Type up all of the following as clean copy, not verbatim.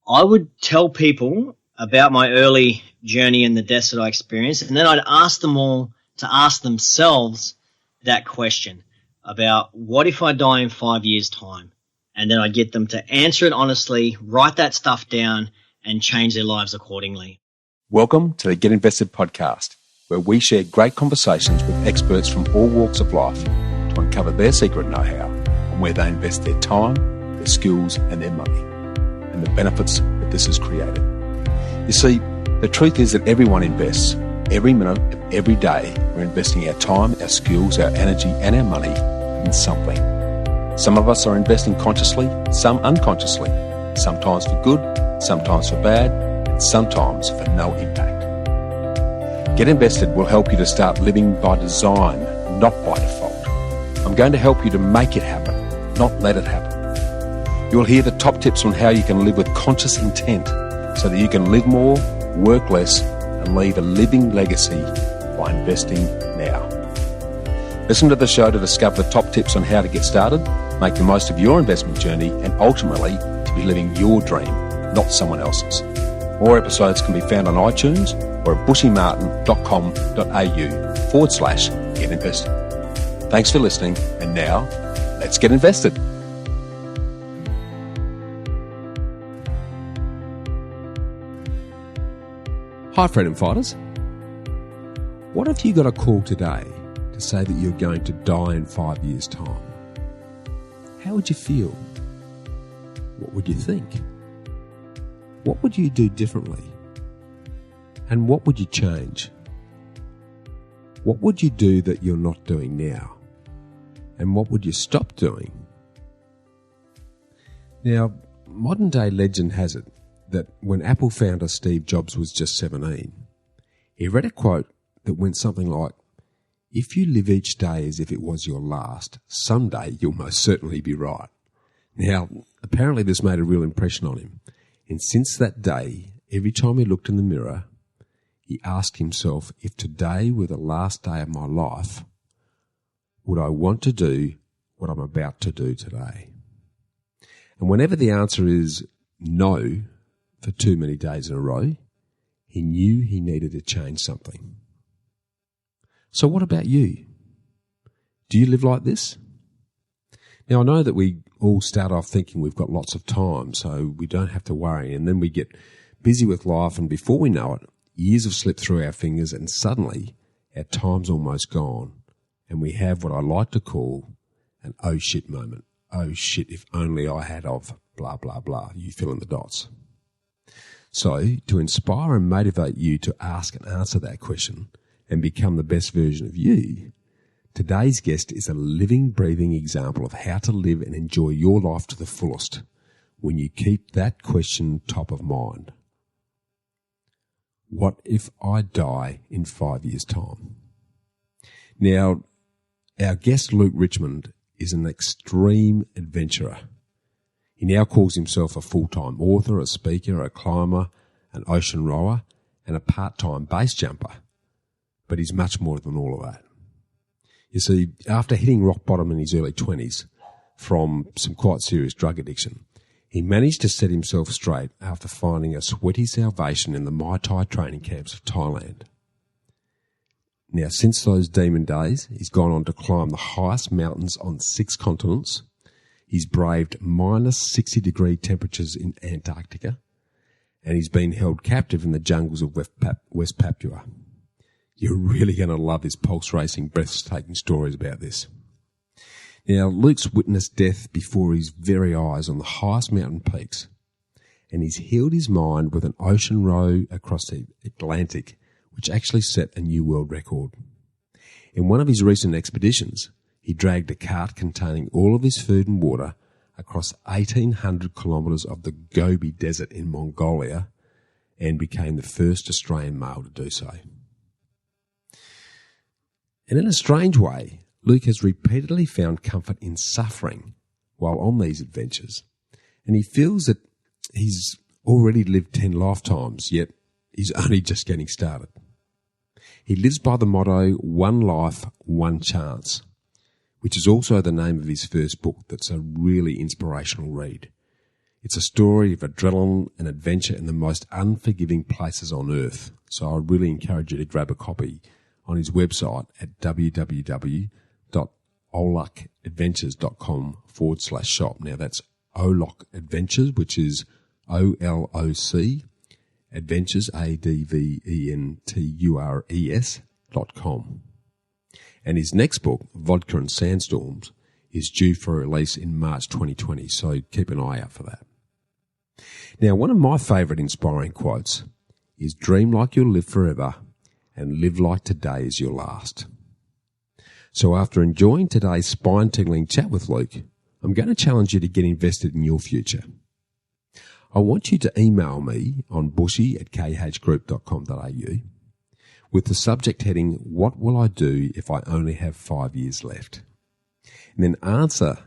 I would tell people about my early journey in the deaths that I experienced, and then I'd ask them all to ask themselves that question about what if I die in 5 years' time? And then I'd get them to answer it honestly, write that stuff down, and change their lives accordingly. Welcome to the Get Invested podcast, where we share great conversations with experts from all walks of life to uncover their secret know-how on where they invest their time, their skills, and their money, and the benefits that this has created. You see, the truth is that everyone invests. Every minute of every day, we're investing our time, our skills, our energy, and our money in something. Some of us are investing consciously, some unconsciously, sometimes for good, sometimes for bad, and sometimes for no impact. Get Invested will help you to start living by design, not by default. I'm going to help you to make it happen, not let it happen. You'll hear the top tips on how you can live with conscious intent so that you can live more, work less, and leave a living legacy by investing now. Listen to the show to discover the top tips on how to get started, make the most of your investment journey, and ultimately to be living your dream, not someone else's. More episodes can be found on iTunes or at bushymartin.com.au/get invested. Thanks for listening, and now let's get invested. Hi, freedom fighters. What if you got a call today to say that you're going to die in 5 years' time? How would you feel? What would you think? What would you do differently? And what would you change? What would you do that you're not doing now? And what would you stop doing? Now, modern day legend has it that when Apple founder Steve Jobs was just 17, he read a quote that went something like, "If you live each day as if it was your last, someday you'll most certainly be right." Now, apparently this made a real impression on him. And since that day, every time he looked in the mirror, he asked himself, if today were the last day of my life, would I want to do what I'm about to do today? And whenever the answer is no for too many days in a row, he knew he needed to change something. So what about you? Do you live like this? Now, I know that we all start off thinking we've got lots of time, so we don't have to worry, and then we get busy with life, and before we know it, years have slipped through our fingers, and suddenly our time's almost gone, and we have what I like to call an oh shit moment. Oh shit, if only I had of blah, blah, blah. You fill in the dots. So, to inspire and motivate you to ask and answer that question and become the best version of you, today's guest is a living, breathing example of how to live and enjoy your life to the fullest when you keep that question top of mind. What if I die in 5 years' time? Now, our guest Luke Richmond is an extreme adventurer. He now calls himself a full-time author, a speaker, a climber, an ocean rower, and a part-time base jumper. But he's much more than all of that. You see, after hitting rock bottom in his early 20s from some quite serious drug addiction, he managed to set himself straight after finding a sweaty salvation in the Muay Thai training camps of Thailand. Now, since those demon days, he's gone on to climb the highest mountains on 6 continents. He's braved minus 60-degree temperatures in Antarctica, and he's been held captive in the jungles of West Papua. You're really going to love his pulse-racing, breathtaking stories about this. Now, Luke's witnessed death before his very eyes on the highest mountain peaks, and he's healed his mind with an ocean row across the Atlantic, which actually set a new world record. In one of his recent expeditions, he dragged a cart containing all of his food and water across 1,800 kilometres of the Gobi Desert in Mongolia and became the first Australian male to do so. And in a strange way, Luke has repeatedly found comfort in suffering while on these adventures, and he feels that he's already lived 10 lifetimes, yet he's only just getting started. He lives by the motto, one life, one chance, which is also the name of his first book that's a really inspirational read. It's a story of adrenaline and adventure in the most unforgiving places on earth. So I really encourage you to grab a copy on his website at www.oluckadventures.com/shop. Now that's Olock Adventures, which is OLOC Adventures, ADVENTURES.com. And his next book, Vodka and Sandstorms, is due for release in March 2020, so keep an eye out for that. Now, one of my favourite inspiring quotes is, "Dream like you'll live forever and live like today is your last." So after enjoying today's spine-tingling chat with Luke, I'm going to challenge you to get invested in your future. I want you to email me on bushy@khgroup.com.au with the subject heading, "What will I do if I only have 5 years left?" And then answer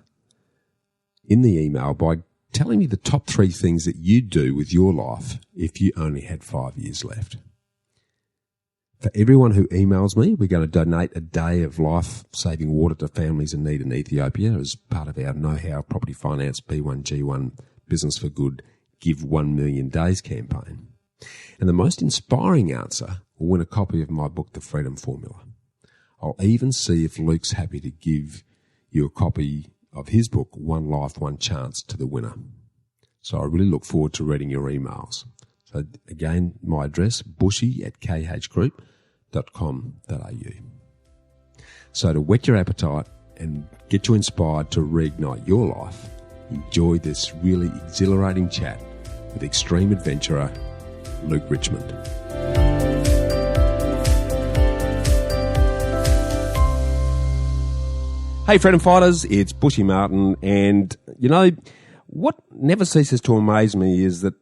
in the email by telling me the top 3 things that you'd do with your life if you only had 5 years left. For everyone who emails me, we're going to donate a day of life-saving water to families in need in Ethiopia as part of our Know-How Property Finance B1G1 Business for Good Give 1 Million Days campaign. And the most inspiring answer will win a copy of my book, The Freedom Formula. I'll even see if Luke's happy to give you a copy of his book, One Life, One Chance, to the winner. So I really look forward to reading your emails. So again, my address, bushy@khgroup.com.au. So to whet your appetite and get you inspired to reignite your life, enjoy this really exhilarating chat with extreme adventurer Luke Richmond. Hey Freedom Fighters, it's Bushy Martin, and you know, what never ceases to amaze me is that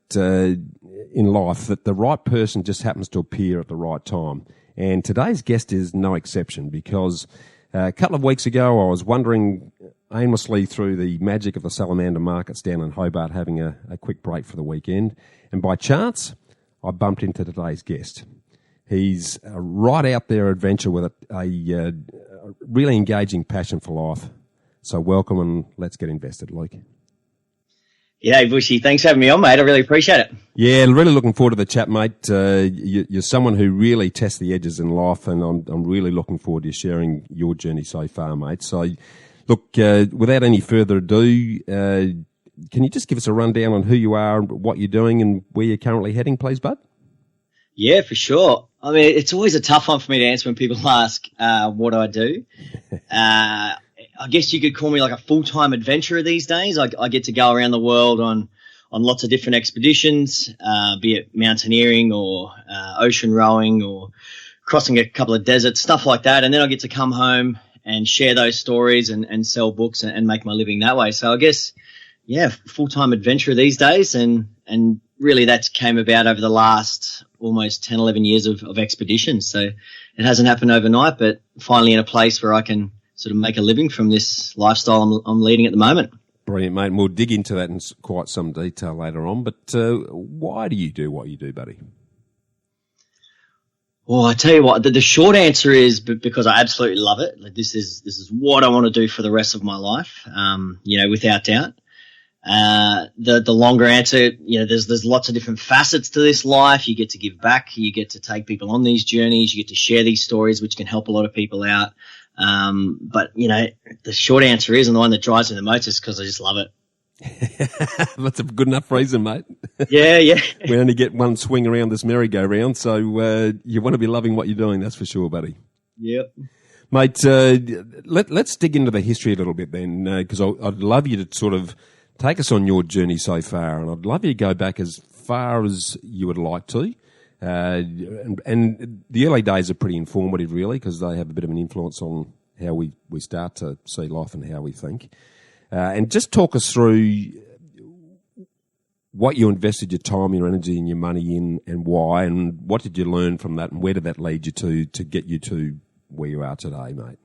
in life that the right person just happens to appear at the right time. And today's guest is no exception, because a couple of weeks ago I was wandering aimlessly through the magic of the salamander markets down in Hobart, having a quick break for the weekend, and by chance I bumped into today's guest. He's a right out there adventure with a really engaging passion for life. So welcome, and let's get invested, Luke. G'day, Bushy. Thanks for having me on, mate. I really appreciate it. Yeah, really looking forward to the chat, mate. You're someone who really tests the edges in life, and I'm really looking forward to sharing your journey so far, mate. So, look, without any further ado, can you just give us a rundown on who you are, what you're doing, and where you're currently heading, please, bud? Yeah, for sure. I mean, it's always a tough one for me to answer when people ask what I do. I guess you could call me like a full-time adventurer these days. I get to go around the world on lots of different expeditions, be it mountaineering or ocean rowing or crossing a couple of deserts, stuff like that. And then I get to come home and share those stories and sell books and make my living that way. So I guess, yeah, full-time adventurer these days. And really that's came about over the last almost 10, 11 years of expeditions. So it hasn't happened overnight, but finally in a place where I can sort of make a living from this lifestyle I'm leading at the moment. Brilliant, mate. And we'll dig into that in quite some detail later on. But why do you do what you do, buddy? Well, I tell you what, the short answer is because I absolutely love it. Like this is what I want to do for the rest of my life, without doubt. The longer answer, there's lots of different facets to this life. You get to give back. You get to take people on these journeys. You get to share these stories, which can help a lot of people out. But the short answer is, and the one that drives me the most, is because I just love it. That's a good enough reason, mate. Yeah. We only get one swing around this merry-go-round, so you want to be loving what you're doing, that's for sure, buddy. Yep. Mate, let's dig into the history a little bit then, because I'd love you to sort of take us on your journey so far, and I'd love you to go back as far as you would like to. And the early days are pretty informative, really, because they have a bit of an influence on how we start to see life and how we think. And just talk us through what you invested your time, your energy, and your money in, and why, and what did you learn from that, and where did that lead you to get you to where you are today, mate?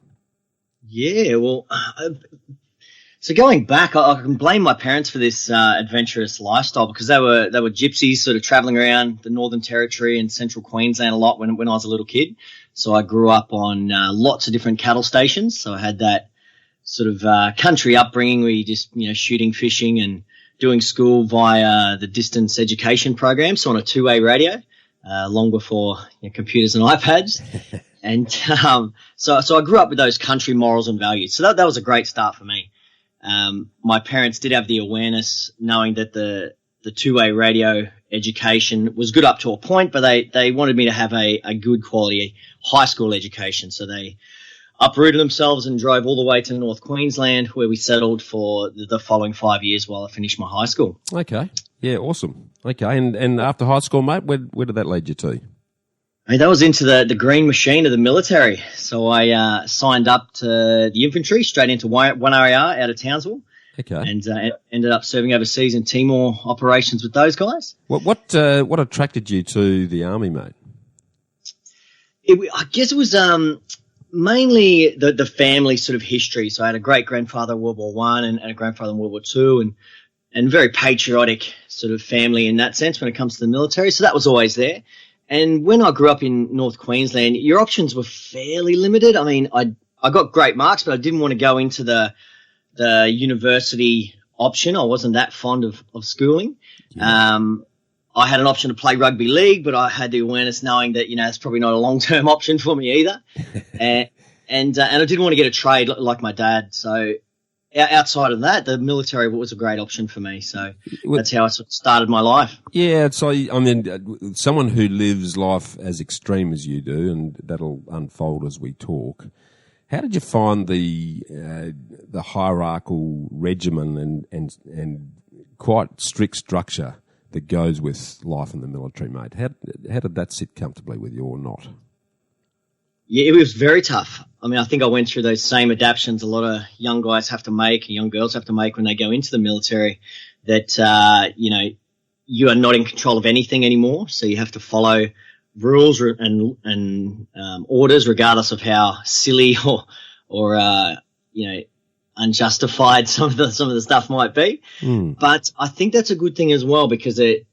Yeah, well, so going back, I can blame my parents for this adventurous lifestyle, because they were gypsies, sort of traveling around the Northern Territory and Central Queensland a lot when I was a little kid. So I grew up on lots of different cattle stations. So I had that sort of country upbringing where you just shooting, fishing, and doing school via the distance education program, so on a two-way radio, long before computers and iPads. And so I grew up with those country morals and values. So that was a great start for me. My parents did have the awareness, knowing that the two-way radio education was good up to a point, but they wanted me to have a good quality high school education. So they uprooted themselves and drove all the way to North Queensland, where we settled for the following 5 years while I finished my high school. Okay. Yeah, awesome. Okay. And after high school, mate, where did that lead you to? I mean, that was into the green machine of the military. So I signed up to the infantry, straight into 1RAR out of Townsville. Okay. And ended up serving overseas in Timor operations with those guys. What attracted you to the army, mate? I guess it was mainly the family sort of history. So I had a great-grandfather in World War I and a grandfather in World War II, and very patriotic sort of family in that sense when it comes to the military. So that was always there. And when I grew up in North Queensland, your options were fairly limited. I mean, I got great marks, but I didn't want to go into the university option. I wasn't that fond of schooling. Yeah. I had an option to play rugby league, but I had the awareness knowing that, it's probably not a long-term option for me either. and I didn't want to get a trade like my dad. So outside of that, the military was a great option for me. So that's how I sort of started my life. Yeah. So, I mean, someone who lives life as extreme as you do, and that'll unfold as we talk. How did you find the hierarchical regimen and quite strict structure that goes with life in the military, mate? How did that sit comfortably with you or not? Yeah, it was very tough. I mean, I think I went through those same adaptations a lot of young guys have to make and young girls have to make when they go into the military, that, you are not in control of anything anymore. So you have to follow rules and orders, regardless of how silly or unjustified some of the stuff might be. But I think that's a good thing as well, because it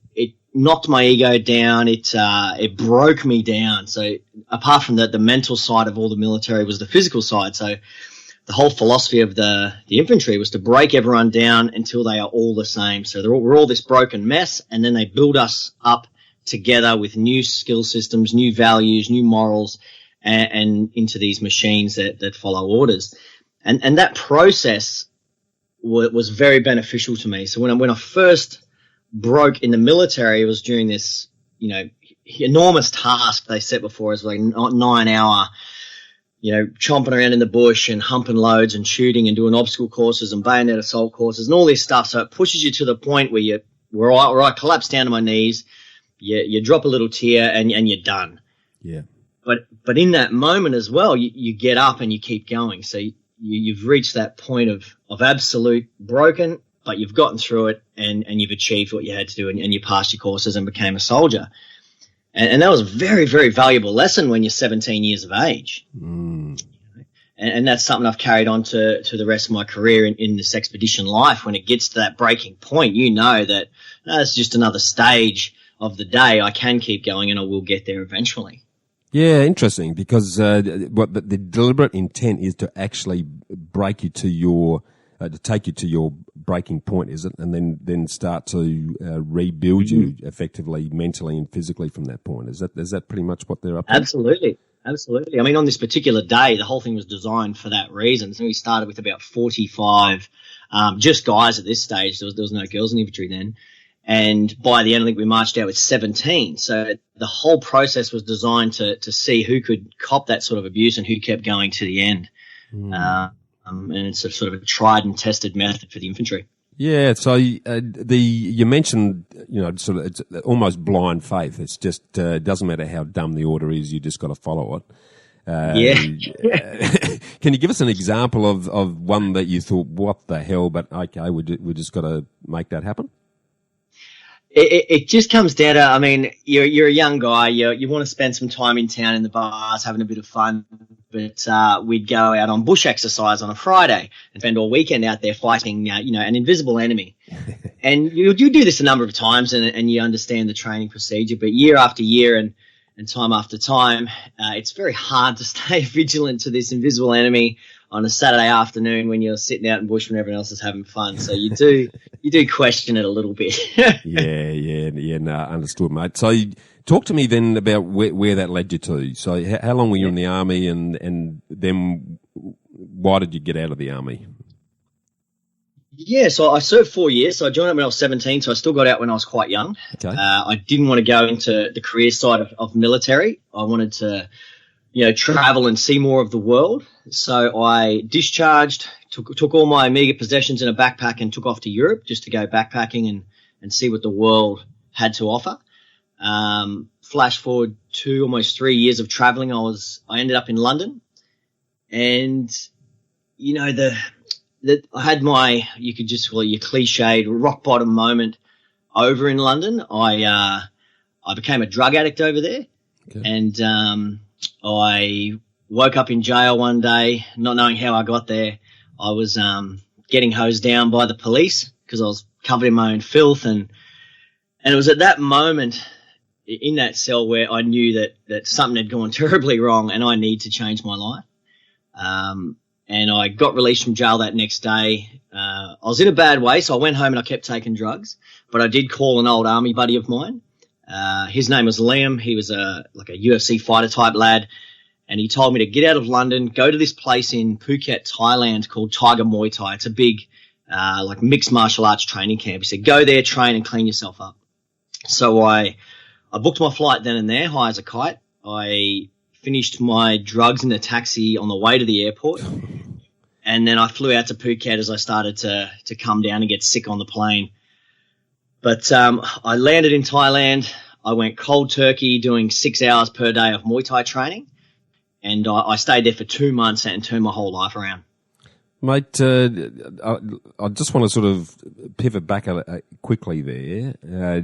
knocked my ego down. It broke me down. So apart from the mental side of all the military was the physical side. So the whole philosophy of the infantry was to break everyone down until they are all the same. So we're all this broken mess, and then they build us up together with new skill systems, new values, new morals, and into these machines that follow orders. And that process was very beneficial to me. So when I first broke in the military, it was during this, enormous task they set before us, like 9 hour, chomping around in the bush and humping loads and shooting and doing obstacle courses and bayonet assault courses and all this stuff. So it pushes you to the point where I collapse down to my knees. You drop a little tear and you're done. Yeah. But in that moment as well, you get up and you keep going. So you've reached that point of absolute broken, but you've gotten through it and you've achieved what you had to do and you passed your courses and became a soldier. And that was a very, very valuable lesson when you're 17 years of age. And that's something I've carried on to the rest of my career in this expedition life. When it gets to that breaking point, that it's just another stage of the day. I can keep going and I will get there eventually. Yeah, interesting, because the deliberate intent is to actually break you to to take you to your breaking point, is it? And then start to rebuild you effectively, mentally and physically from that point. Is that pretty much what they're up to? Absolutely. I mean, on this particular day, the whole thing was designed for that reason. So we started with about 45 just guys at this stage. There was no girls in the infantry then. And by the end, I think we marched out with 17. So the whole process was designed to see who could cop that sort of abuse and who kept going to the end. And it's a sort of a tried and tested method for the infantry. Yeah. So you mentioned, sort of it's almost blind faith. It's just doesn't matter how dumb the order is, you just got to follow it. Can you give us an example of one that you thought, what the hell? But okay, we just got to make that happen. It just comes down to, I mean, you're a young guy, you want to spend some time in town in the bars, having a bit of fun, but we'd go out on bush exercise on a Friday and spend all weekend out there fighting, an invisible enemy. And you do this a number of times and you understand the training procedure, but year after year and time after time, it's very hard to stay vigilant to this invisible enemy on a Saturday afternoon when you're sitting out in bush when everyone else is having fun. So you do question it a little bit. No, understood, mate. So talk to me then about where that led you to. So how long were you in the army, and then why did you get out of the army? Yeah, so I served 4 years. So I joined up when I was 17, so I still got out when I was quite young. Okay. I didn't want to go into the career side of military. I wanted to, travel and see more of the world. So I discharged, took all my meager possessions in a backpack and took off to Europe just to go backpacking and see what the world had to offer. Flash forward 2, almost 3 years of traveling, I ended up in London, and I had you could just call it your cliched rock bottom moment over in London. I became a drug addict over there. Okay. And I woke up in jail one day, not knowing how I got there. I was getting hosed down by the police because I was covered in my own filth, and it was at that moment in that cell where I knew that something had gone terribly wrong and I need to change my life. And I got released from jail that next day. I was in a bad way, so I went home and I kept taking drugs. But I did call an old army buddy of mine. His name was Liam. He was a UFC fighter type lad. And he told me to get out of London, go to this place in Phuket, Thailand called Tiger Muay Thai. It's a big, mixed martial arts training camp. He said, go there, train and clean yourself up. So I booked my flight then and there, high as a kite. I finished my drugs in a taxi on the way to the airport, and then I flew out to Phuket as I started to come down and get sick on the plane. But I landed in Thailand. I went cold turkey doing 6 hours per day of Muay Thai training, and I stayed there for 2 months and turned my whole life around. Mate, I just want to sort of pivot back quickly there.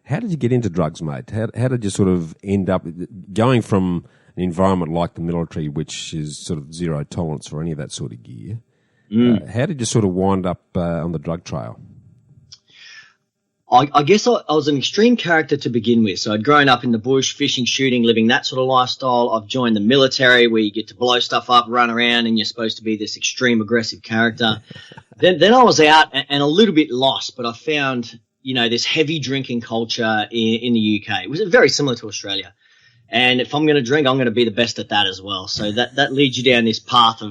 How did you get into drugs, mate? How did you sort of end up going from an environment like the military, which is sort of zero tolerance for any of that sort of gear? How did you sort of wind up on the drug trail? I guess I was an extreme character to begin with. So I'd grown up in the bush, fishing, shooting, living that sort of lifestyle. I've joined the military where you get to blow stuff up, run around, and you're supposed to be this extreme aggressive character. Then I was out and a little bit lost, but I found, this heavy drinking culture in the UK. It was very similar to Australia. And if I'm going to drink, I'm going to be the best at that as well. So that leads you down this path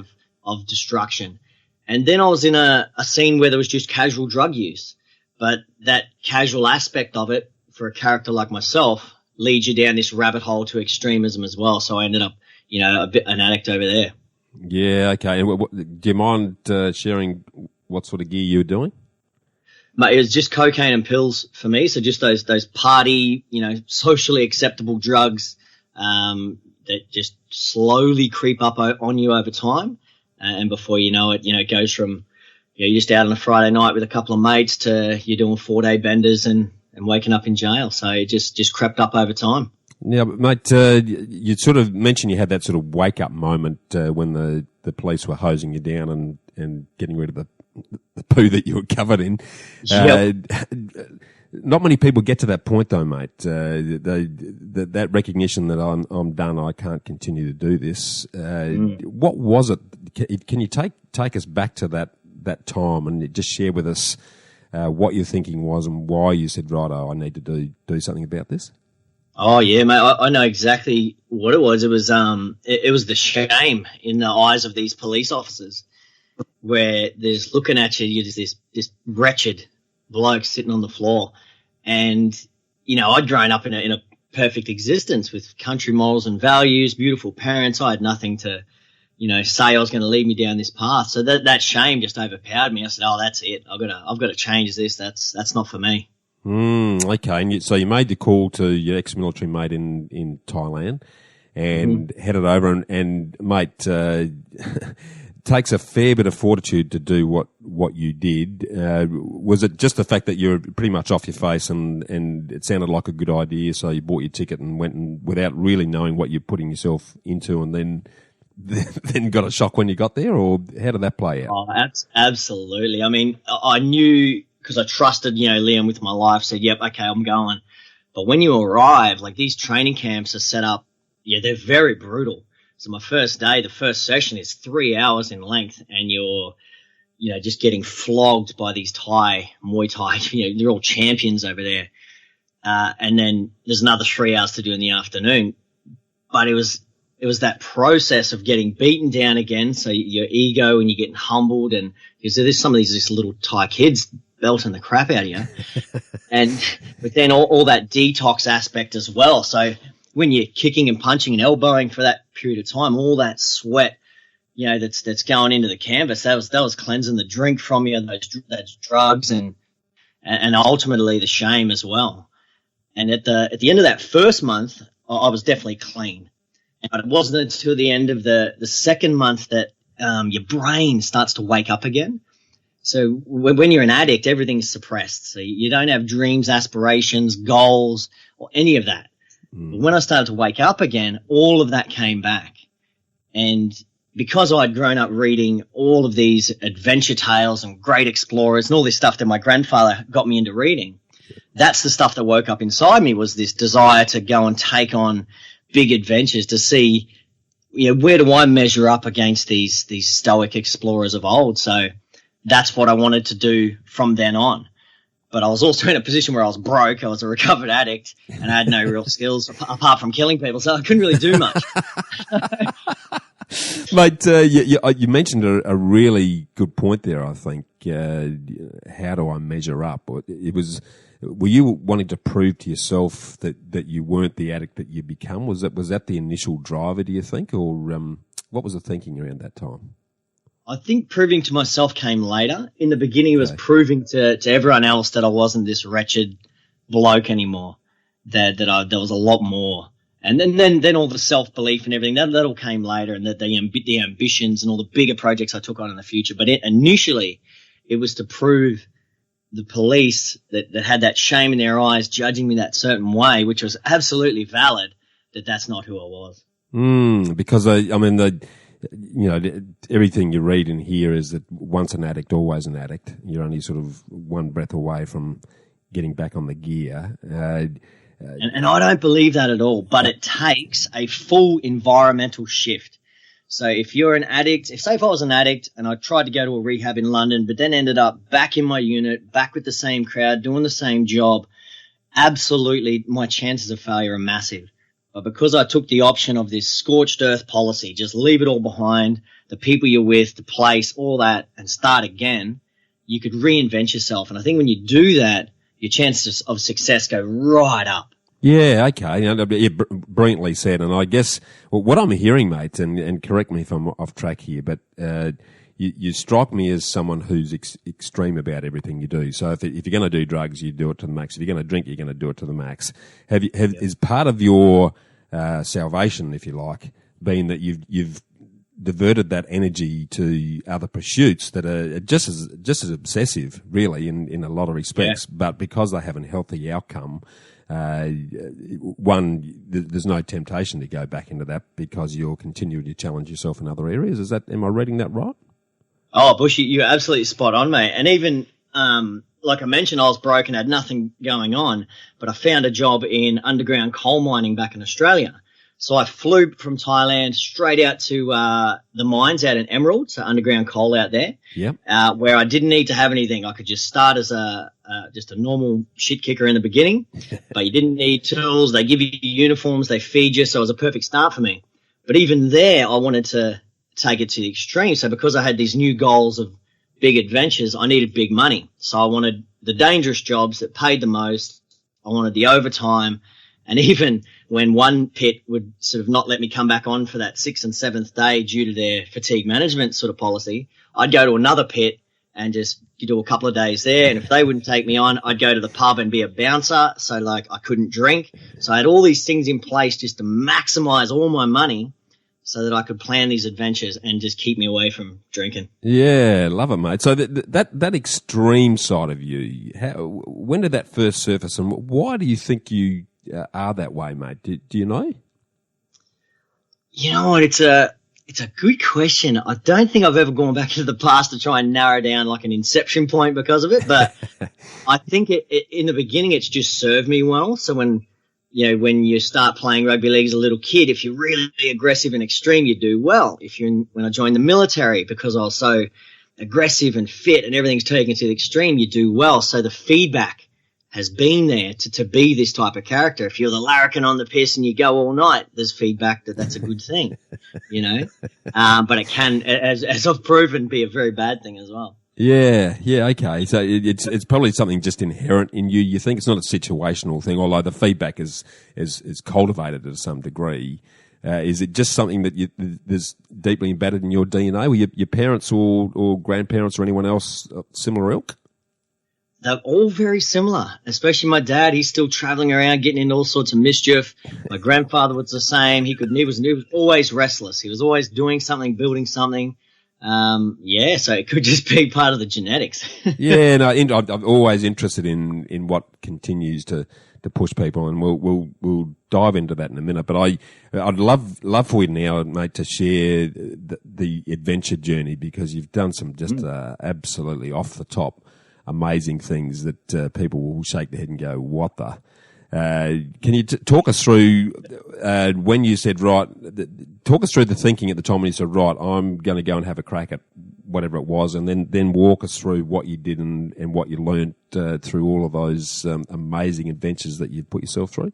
of destruction. And then I was in a scene where there was just casual drug use. But that casual aspect of it, for a character like myself, leads you down this rabbit hole to extremism as well. So I ended up, an addict over there. Yeah, okay. Do you mind sharing what sort of gear you were doing? Mate, it was just cocaine and pills for me. So just those party, socially acceptable drugs that just slowly creep up on you over time. And before you know it, it goes from, you're just out on a Friday night with a couple of mates to you're doing 4-day benders and waking up in jail. So it just crept up over time. Yeah, but mate, you sort of mentioned you had that sort of wake-up moment when the police were hosing you down and getting rid of the poo that you were covered in. Yep. Not many people get to that point, though, mate. That recognition that I'm done, I can't continue to do this. What was it? Can you take us back to that time and just share with us what your thinking was and why you said, righto, I need to do something about this? Oh yeah, mate. I know exactly what it was. It was the shame in the eyes of these police officers, where there's looking at you, you're just this wretched bloke sitting on the floor, and I'd grown up in a perfect existence with country morals and values, beautiful parents. I had nothing to say I was going to lead me down this path. So that shame just overpowered me. I said, "Oh, that's it. I've got to change this. That's not for me." Okay. And so you made the call to your ex-military mate in Thailand and headed over and mate, takes a fair bit of fortitude to do what you did. Was it just the fact that you're pretty much off your face and it sounded like a good idea, so you bought your ticket and went without really knowing what you're putting yourself into, and then got a shock when you got there, or how did that play out? Oh, absolutely. I mean, I knew, because I trusted, Liam with my life, said, yep, okay, I'm going. But when you arrive, like, these training camps are set up, they're very brutal. So my first day, the first session is 3 hours in length, and you're, just getting flogged by these Muay Thai, they're all champions over there. And then there's another 3 hours to do in the afternoon. But it was that process of getting beaten down again. So your ego, and you're getting humbled, and because there's some of these little Thai kids belting the crap out of you. But then all that detox aspect as well. So when you're kicking and punching and elbowing for that period of time, all that sweat, that's going into the canvas, that was cleansing the drink from you, those drugs, and ultimately the shame as well. And at the end of that first month, I was definitely clean. And it wasn't until the end of the second month that your brain starts to wake up again. So when you're an addict, everything's suppressed. So you don't have dreams, aspirations, goals, or any of that. But when I started to wake up again, all of that came back. And because I'd grown up reading all of these adventure tales and great explorers and all this stuff that my grandfather got me into reading, that's the stuff that woke up inside me, was this desire to go and take on big adventures, to see, where do I measure up against these stoic explorers of old. So that's what I wanted to do from then on. But I was also in a position where I was broke. I was a recovered addict, and I had no real skills apart from killing people, so I couldn't really do much. Mate, you mentioned a really good point there, I think. How do I measure up? Were you wanting to prove to yourself that you weren't the addict that you become? Was that the initial driver, do you think? Or what was the thinking around that time? I think proving to myself came later. In the beginning, it was proving to everyone else that I wasn't this wretched bloke anymore, that there was a lot more. And then all the self-belief and everything, that all came later, and the ambitions and all the bigger projects I took on in the future. But initially, it was to prove the police that had that shame in their eyes, judging me that certain way, which was absolutely valid, that's not who I was. Because everything you read and hear is that once an addict, always an addict. You're only sort of one breath away from getting back on the gear. And I don't believe that at all, but it takes a full environmental shift. So if you're an addict, if I was an addict and I tried to go to a rehab in London, but then ended up back in my unit, back with the same crowd, doing the same job, absolutely my chances of failure are massive. But because I took the option of this scorched earth policy, just leave it all behind, the people you're with, the place, all that, and start again, you could reinvent yourself. And I think when you do that, your chances of success go right up. Yeah, okay. Brilliantly said. And I guess what I'm hearing, mate, and correct me if I'm off track here, but you strike me as someone who's extreme about everything you do. So if you're going to do drugs, you do it to the max. If you're going to drink, you're going to do it to the max. Is part of your salvation, if you like, been that you've diverted that energy to other pursuits that are just as obsessive, really, in a lot of respects, but because they have a healthy outcome, there's no temptation to go back into that because you'll continue to challenge yourself in other areas. Am I reading that right? Oh, Bushy, you're absolutely spot on, mate. And even, like I mentioned, I was broke and had nothing going on, but I found a job in underground coal mining back in Australia. So I flew from Thailand straight out to the mines out in Emerald, so underground coal out there, where I didn't need to have anything. I could just start as just a normal shit kicker in the beginning, but you didn't need tools. They give you uniforms, they feed you, so it was a perfect start for me. But even there, I wanted to take it to the extreme. So because I had these new goals of big adventures, I needed big money. So I wanted the dangerous jobs that paid the most. I wanted the overtime. And even when one pit would sort of not let me come back on for that 6th and 7th day due to their fatigue management sort of policy, I'd go to another pit and just do a couple of days there. And if they wouldn't take me on, I'd go to the pub and be a bouncer. So like I couldn't drink. So I had all these things in place just to maximize all my money so that I could plan these adventures and just keep me away from drinking. Yeah, love it, mate. So that extreme side of you, when did that first surface, and why do you think you are that way, mate? Do you know? You know what? It's a good question. I don't think I've ever gone back into the past to try and narrow down like an inception point because of it, but I think in the beginning it's just served me well. So when when you start playing rugby league as a little kid, if you're really aggressive and extreme, you do well. When I joined the military, because I was so aggressive and fit and everything's taken to the extreme, you do well. So the feedback has been there to be this type of character. If you're the larrikin on the piss and you go all night, there's feedback that's a good thing, but it can, as I've proven, be a very bad thing as well. Yeah, okay. So it's probably something just inherent in you. You think it's not a situational thing, although the feedback is cultivated to some degree. Is it just something that is deeply embedded in your DNA? Were your parents or grandparents or anyone else similar ilk? They're all very similar, especially my dad. He's still traveling around, getting into all sorts of mischief. My grandfather was the same. He was always restless. He was always doing something, building something. So it could just be part of the genetics. Yeah, no, I'm always interested in what continues to push people, and we'll dive into that in a minute. But I'd love for you now, mate, to share the adventure journey, because you've done some just absolutely off the top amazing things that people will shake their head and go, "What the?" Can you talk us through when you said, talk us through the thinking at the time when you said, right, I'm going to go and have a crack at whatever it was, and then walk us through what you did and what you learned through all of those amazing adventures that you've put yourself through?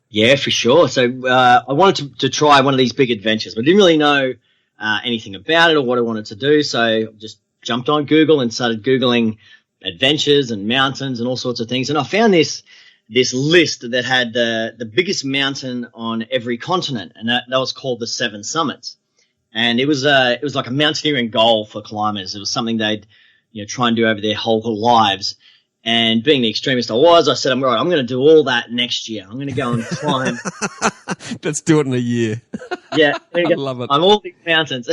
Yeah, for sure. So I wanted to try one of these big adventures, but I didn't really know anything about it or what I wanted to do, so I just jumped on Google and started Googling adventures and mountains and all sorts of things, and I found this list that had the biggest mountain on every continent, and that was called the Seven Summits. And it was like a mountaineering goal for climbers. It was something they'd try and do over their whole lives. And being the extremist I was, I said, I'm going to do all that next year. I'm going to go and climb. Let's do it in a year. Yeah, I love it. I'm all these mountains.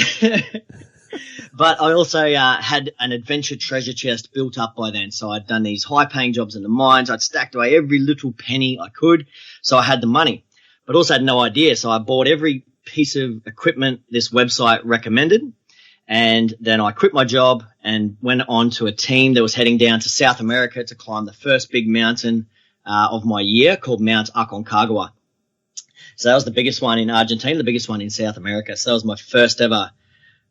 But I also had an adventure treasure chest built up by then. So I'd done these high-paying jobs in the mines. I'd stacked away every little penny I could, so I had the money. But also had no idea, so I bought every piece of equipment this website recommended. And then I quit my job and went on to a team that was heading down to South America to climb the first big mountain of my year, called Mount Aconcagua. So that was the biggest one in Argentina, the biggest one in South America. So that was my first ever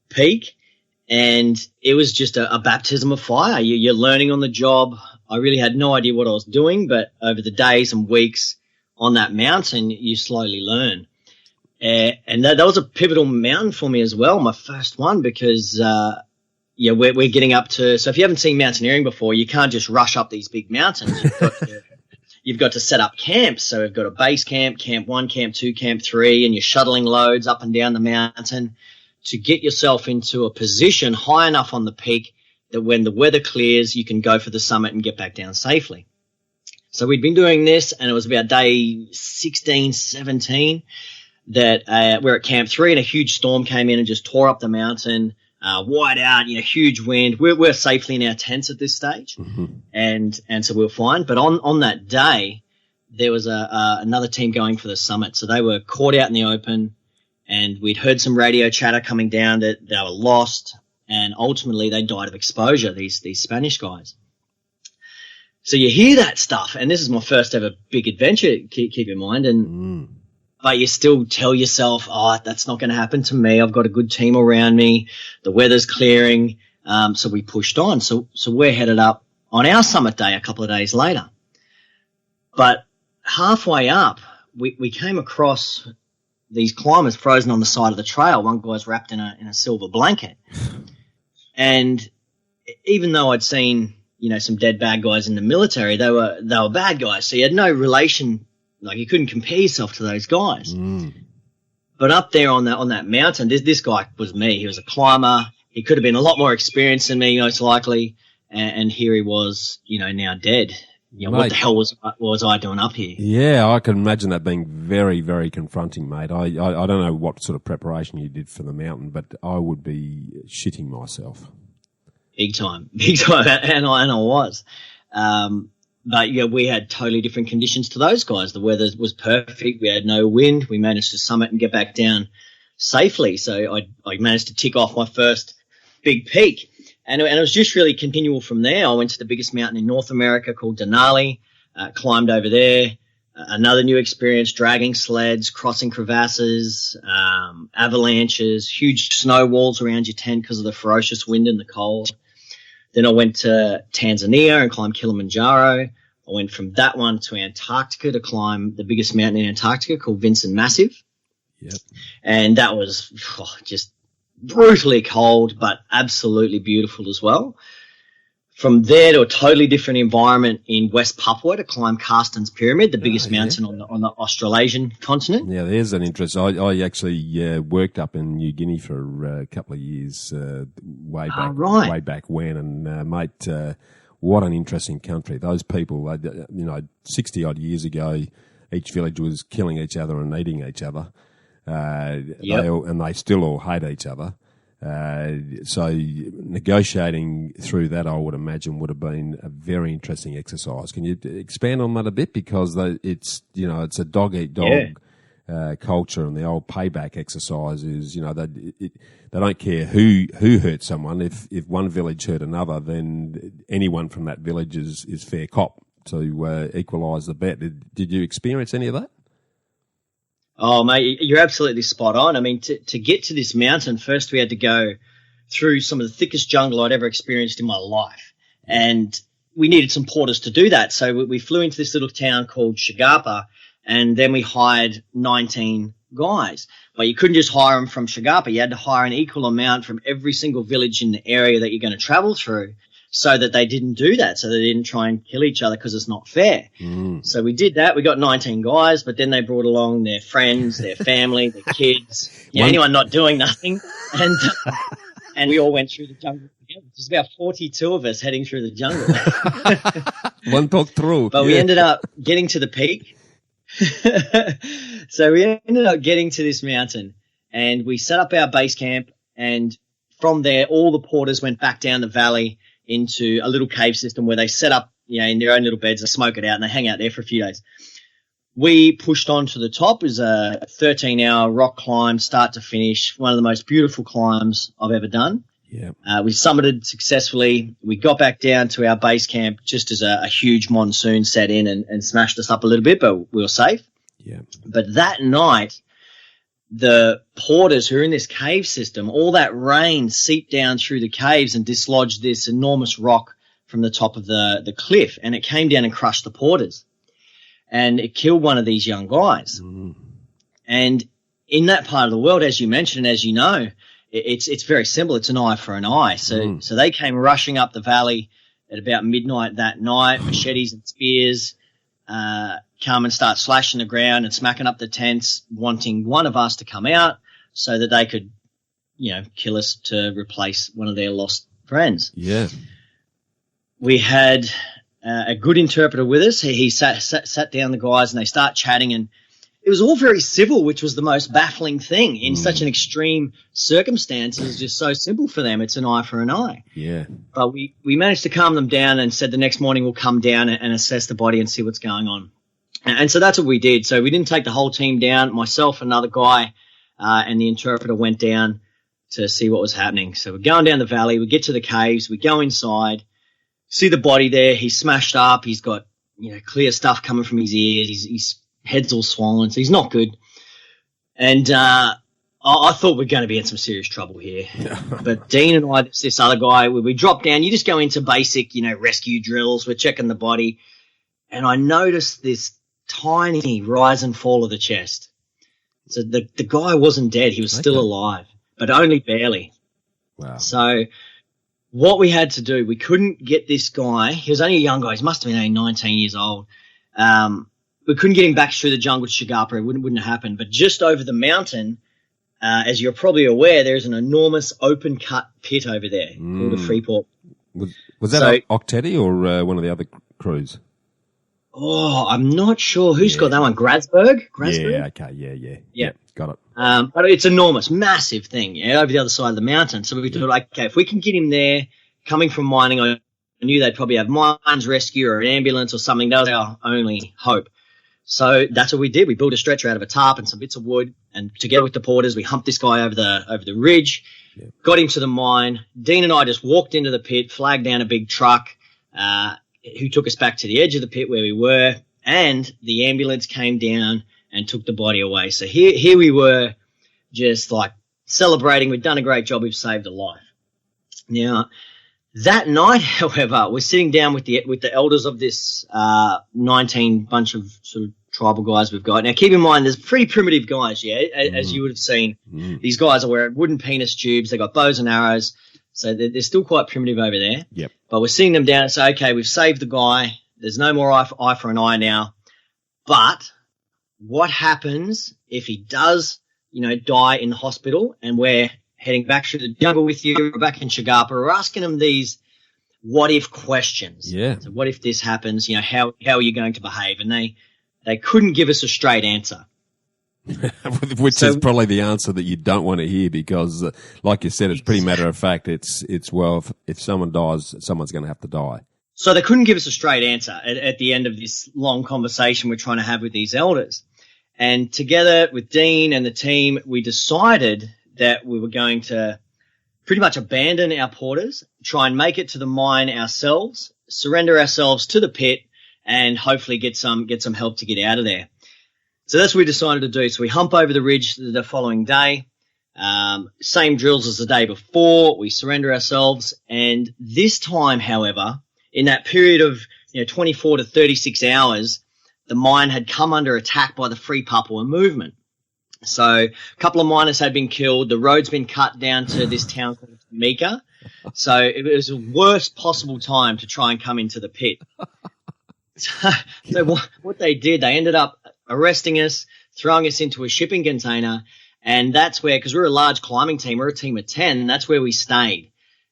peak. And it was just a baptism of fire. You're learning on the job. I really had no idea what I was doing, but over the days and weeks on that mountain, you slowly learn. And that was a pivotal mountain for me as well, my first one, because we're getting up to – so if you haven't seen mountaineering before, you can't just rush up these big mountains. You've got to set up camps. So we've got a base camp, camp 1, camp 2, camp 3, and you're shuttling loads up and down the mountain to get yourself into a position high enough on the peak that when the weather clears, you can go for the summit and get back down safely. So we'd been doing this, and it was about day 16, 17 that we're at camp 3, and a huge storm came in and just tore up the mountain, white out, huge wind. We're safely in our tents at this stage, and so we were fine. But on that day, there was another team going for the summit. So they were caught out in the open, and we'd heard some radio chatter coming down that they were lost, and ultimately they died of exposure, these Spanish guys. So you hear that stuff, and this is my first ever big adventure, keep in mind, but you still tell yourself, that's not going to happen to me. I've got a good team around me. The weather's clearing. So we pushed on. So we're headed up on our summit day a couple of days later. But halfway up, we came across these climbers frozen on the side of the trail. One guy's wrapped in a silver blanket. And even though I'd seen, some dead bad guys in the military, they were bad guys. So you had no relation. Like, you couldn't compare yourself to those guys. But up there on that mountain, this guy was me. He was a climber. He could have been a lot more experienced than me, most likely. And here he was, now dead. Mate, what the hell was I doing up here? Yeah, I can imagine that being very, very confronting, mate. I don't know what sort of preparation you did for the mountain, but I would be shitting myself. Big time. And I was. But we had totally different conditions to those guys. The weather was perfect. We had no wind. We managed to summit and get back down safely. So I managed to tick off my first big peak. And it was just really continual from there. I went to the biggest mountain in North America called Denali, climbed over there, another new experience, dragging sleds, crossing crevasses, avalanches, huge snow walls around your tent because of the ferocious wind and the cold. Then I went to Tanzania and climbed Kilimanjaro. I went from that one to Antarctica to climb the biggest mountain in Antarctica called Vincent Massive. Yep. And that was just brutally cold, but absolutely beautiful as well. From there to a totally different environment in West Papua to climb Carsten's Pyramid, the biggest mountain on the Australasian continent. Yeah, there's an interest. I actually worked up in New Guinea for a couple of years way back when, and mate, what an interesting country. Those people, 60-odd years ago, each village was killing each other and eating each other, and they still all hate each other. So negotiating through that, I would imagine, would have been a very interesting exercise. Can you expand on that a bit? Because it's a dog-eat-dog culture, and the old payback exercise is, they don't care who hurt someone. If one village hurt another, then anyone from that village is fair cop to equalise the bet. Did you experience any of that? Oh, mate, you're absolutely spot on. I mean, to get to this mountain, first we had to go through some of the thickest jungle I'd ever experienced in my life. And we needed some porters to do that. So we flew into this little town called Shagapa, and then we hired 19 guys. But you couldn't just hire them from Shagapa. You had to hire an equal amount from every single village in the area that you're going to travel through, so that they didn't do that, so they didn't try and kill each other, because it's not fair. So we did that. We got 19 guys, but then they brought along their friends, their family, their kids, anyone not doing nothing. And we all went through the jungle together. There's about 42 of us heading through the jungle. One talk through. But we ended up getting to the peak. So we ended up getting to this mountain, and we set up our base camp, and from there all the porters went back down the valley into a little cave system where they set up, in their own little beds and smoke it out, and they hang out there for a few days. We pushed on to the top. It was a 13-hour rock climb, start to finish, one of the most beautiful climbs I've ever done. Yeah. We summited successfully. We got back down to our base camp just as a huge monsoon set in and smashed us up a little bit, but we were safe. Yeah. But that night, the porters who are in this cave system, all that rain seeped down through the caves and dislodged this enormous rock from the top of the cliff, and it came down and crushed the porters. And it killed one of these young guys. And in that part of the world, as you mentioned, and as you know, it's very simple. It's an eye for an eye. So they came rushing up the valley at about midnight that night, machetes and spears, come and start slashing the ground and smacking up the tents, wanting one of us to come out so that they could, kill us to replace one of their lost friends. Yeah. We had a good interpreter with us. He sat down the guys, and they start chatting, and it was all very civil, which was the most baffling thing in such an extreme circumstance. It was just so simple for them. It's an eye for an eye. Yeah. But we managed to calm them down and said the next morning we'll come down and assess the body and see what's going on. And so that's what we did. So we didn't take the whole team down. Myself, another guy, and the interpreter went down to see what was happening. So we're going down the valley. We get to the caves. We go inside, see the body there. He's smashed up. He's got, clear stuff coming from his ears. His head's all swollen, so he's not good. And I thought we're going to be in some serious trouble here. But Dean and I, this other guy, we dropped down. You just go into basic, rescue drills. We're checking the body. And I noticed this tiny rise and fall of the chest. So the guy wasn't dead. He was still alive, but only barely. Wow. So what we had to do, we couldn't get this guy. He was only a young guy. He must have been only 19 years old. We couldn't get him back through the jungle to Shagapa. It wouldn't have happened. But just over the mountain, as you're probably aware, there's an enormous open-cut pit over there called a Freeport. Was that Octetti or one of the other crews? Oh, I'm not sure. Who's got that one? Gradsberg? Yeah, okay, yeah. Got it. But it's enormous, massive thing, over the other side of the mountain. So we thought, okay, if we can get him there, coming from mining, I knew they'd probably have mines rescue or an ambulance or something. That was our only hope. So that's what we did. We built a stretcher out of a tarp and some bits of wood, and together with the porters, we humped this guy over the ridge, got him to the mine. Dean and I just walked into the pit, flagged down a big truck, who took us back to the edge of the pit where we were, and the ambulance came down and took the body away. So here we were, just like celebrating. We'd done a great job. We've saved a life. Now, that night, however, we're sitting down with the elders of this 19 bunch of sort of tribal guys we've got. Now, keep in mind, there's pretty primitive guys, yeah, as you would have seen. These guys are wearing wooden penis tubes. They got bows and arrows, so they're still quite primitive over there. Yep. But we're sitting them down and say, okay, we've saved the guy. There's no more eye for an eye now. But what happens if he does, die in the hospital, and we're heading back through the jungle with you, we're back in Shagapa, we're asking them these what-if questions. Yeah. So what if this happens? How are you going to behave? And they couldn't give us a straight answer. Which is probably the answer that you don't want to hear because, like you said, it's pretty matter of fact. It's well, if someone dies, someone's going to have to die. So they couldn't give us a straight answer at the end of this long conversation we're trying to have with these elders. And together with Dean and the team, we decided that we were going to pretty much abandon our porters, try and make it to the mine ourselves, surrender ourselves to the pit, and hopefully get some help to get out of there. So that's what we decided to do. So we hump over the ridge the following day, same drills as the day before. We surrender ourselves, and this time, however, in that period of 24 to 36 hours, the mine had come under attack by the Free Papua movement. So a couple of miners had been killed. The road's been cut down to this town called Mika. So it was the worst possible time to try and come into the pit. So what they did, they ended up arresting us, throwing us into a shipping container, and that's where, because we're a large climbing team, we're a team of 10, and that's where we stayed.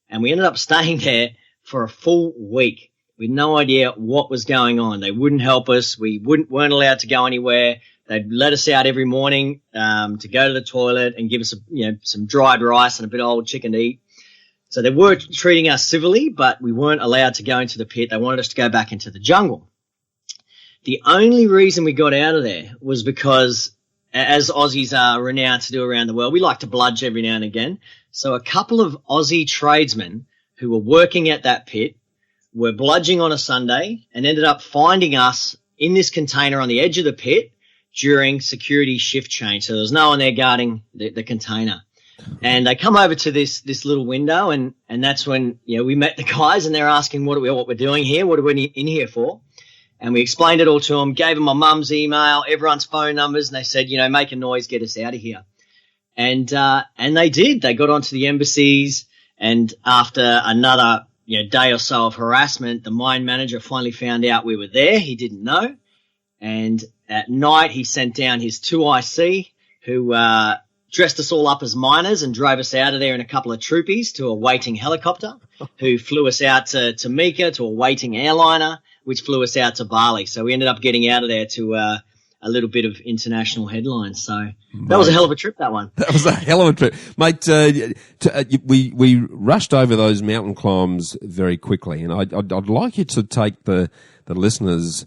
And we ended up staying there for a full week. We had no idea what was going on. They wouldn't help us. We weren't allowed to go anywhere. They'd let us out every morning to go to the toilet and give us some dried rice and a bit of old chicken to eat. So they were treating us civilly, but we weren't allowed to go into the pit. They wanted us to go back into the jungle. The only reason we got out of there was because, as Aussies are renowned to do around the world, we like to bludge every now and again. So a couple of Aussie tradesmen who were working at that pit were bludging on a Sunday and ended up finding us in this container on the edge of the pit during security shift change. So there was no one there guarding the container. And they come over to this little window, and that's when we met the guys, and they're asking what we're doing here, what are we in here for? And we explained it all to them, gave them my mum's email, everyone's phone numbers, and they said, make a noise, get us out of here. And they did. They got onto the embassies, and after another day or so of harassment, the mine manager finally found out we were there. He didn't know. And at night, he sent down his 2IC, who dressed us all up as miners and drove us out of there in a couple of troopies to a waiting helicopter, who flew us out to Mika, to a waiting airliner, which flew us out to Bali. So we ended up getting out of there to a little bit of international headlines. So that was a hell of a trip, that one. That was a hell of a trip. Mate, we rushed over those mountain climbs very quickly, and I'd like you to take the listeners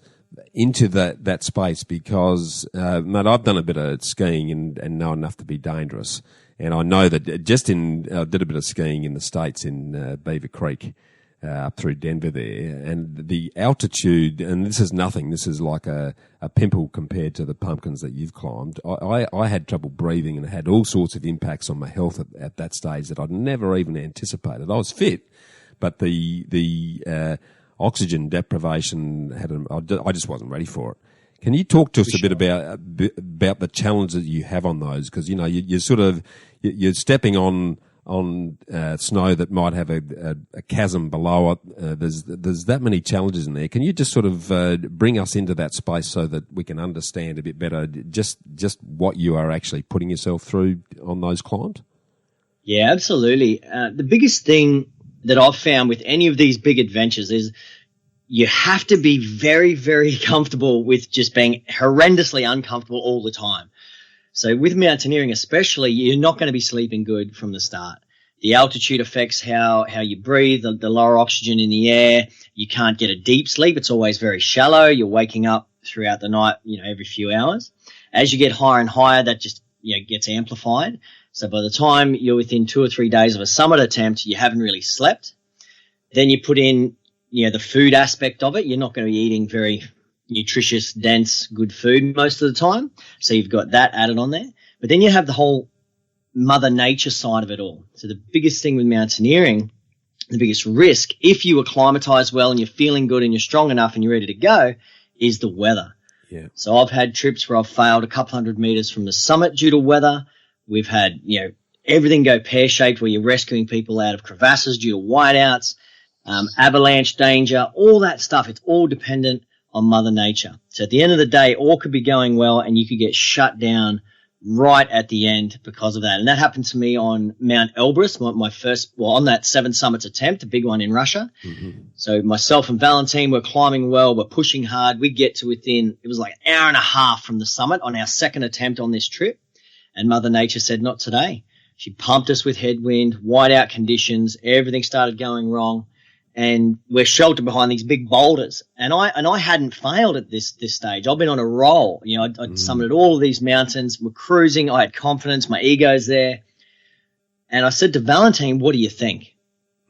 into that space because, mate, I've done a bit of skiing and know enough to be dangerous. And I know that did a bit of skiing in the States in Beaver Creek, up through Denver there, and the altitude, and this is nothing, this is like a pimple compared to the pumpkins that you've climbed. I had trouble breathing and had all sorts of impacts on my health at that stage that I'd never even anticipated. I was fit, but the oxygen deprivation I just wasn't ready for it. Can you talk to us a bit about the challenges that you have on those? Because you're stepping on snow that might have a chasm below it. There's that many challenges in there. Can you just sort of bring us into that space so that we can understand a bit better just what you are actually putting yourself through on those climbs? Yeah, absolutely. The biggest thing that I've found with any of these big adventures is you have to be very, very comfortable with just being horrendously uncomfortable all the time. So with mountaineering especially, you're not going to be sleeping good from the start. The altitude affects how you breathe, the lower oxygen in the air. You can't get a deep sleep. It's always very shallow. You're waking up throughout the night, every few hours. As you get higher and higher, that just, gets amplified. So by the time you're within 2 or 3 days of a summit attempt, you haven't really slept. Then you put in, the food aspect of it. You're not going to be eating very, nutritious, dense, good food most of the time. So you've got that added on there. But then you have the whole Mother Nature side of it all. So the biggest thing with mountaineering, the biggest risk, if you acclimatize well and you're feeling good and you're strong enough and you're ready to go, is the weather. Yeah. So I've had trips where I've failed a couple hundred meters from the summit due to weather. We've had, everything go pear-shaped where you're rescuing people out of crevasses due to whiteouts, avalanche danger, all that stuff. It's all dependent on Mother Nature. So at the end of the day, all could be going well and you could get shut down right at the end because of that. And that happened to me on Mount Elbrus, my first, on that 7 summits attempt, a big one in Russia. Mm-hmm. So myself and Valentine were climbing well, we're pushing hard. We get to within, it was like an hour and a half from the summit on our second attempt on this trip. And Mother Nature said, not today. She pumped us with headwind, whiteout conditions, everything started going wrong. And we're sheltered behind these big boulders. And I hadn't failed at this stage. I've been on a roll. I'd summited all of these mountains. We're cruising. I had confidence. My ego's there. And I said to Valentine, what do you think?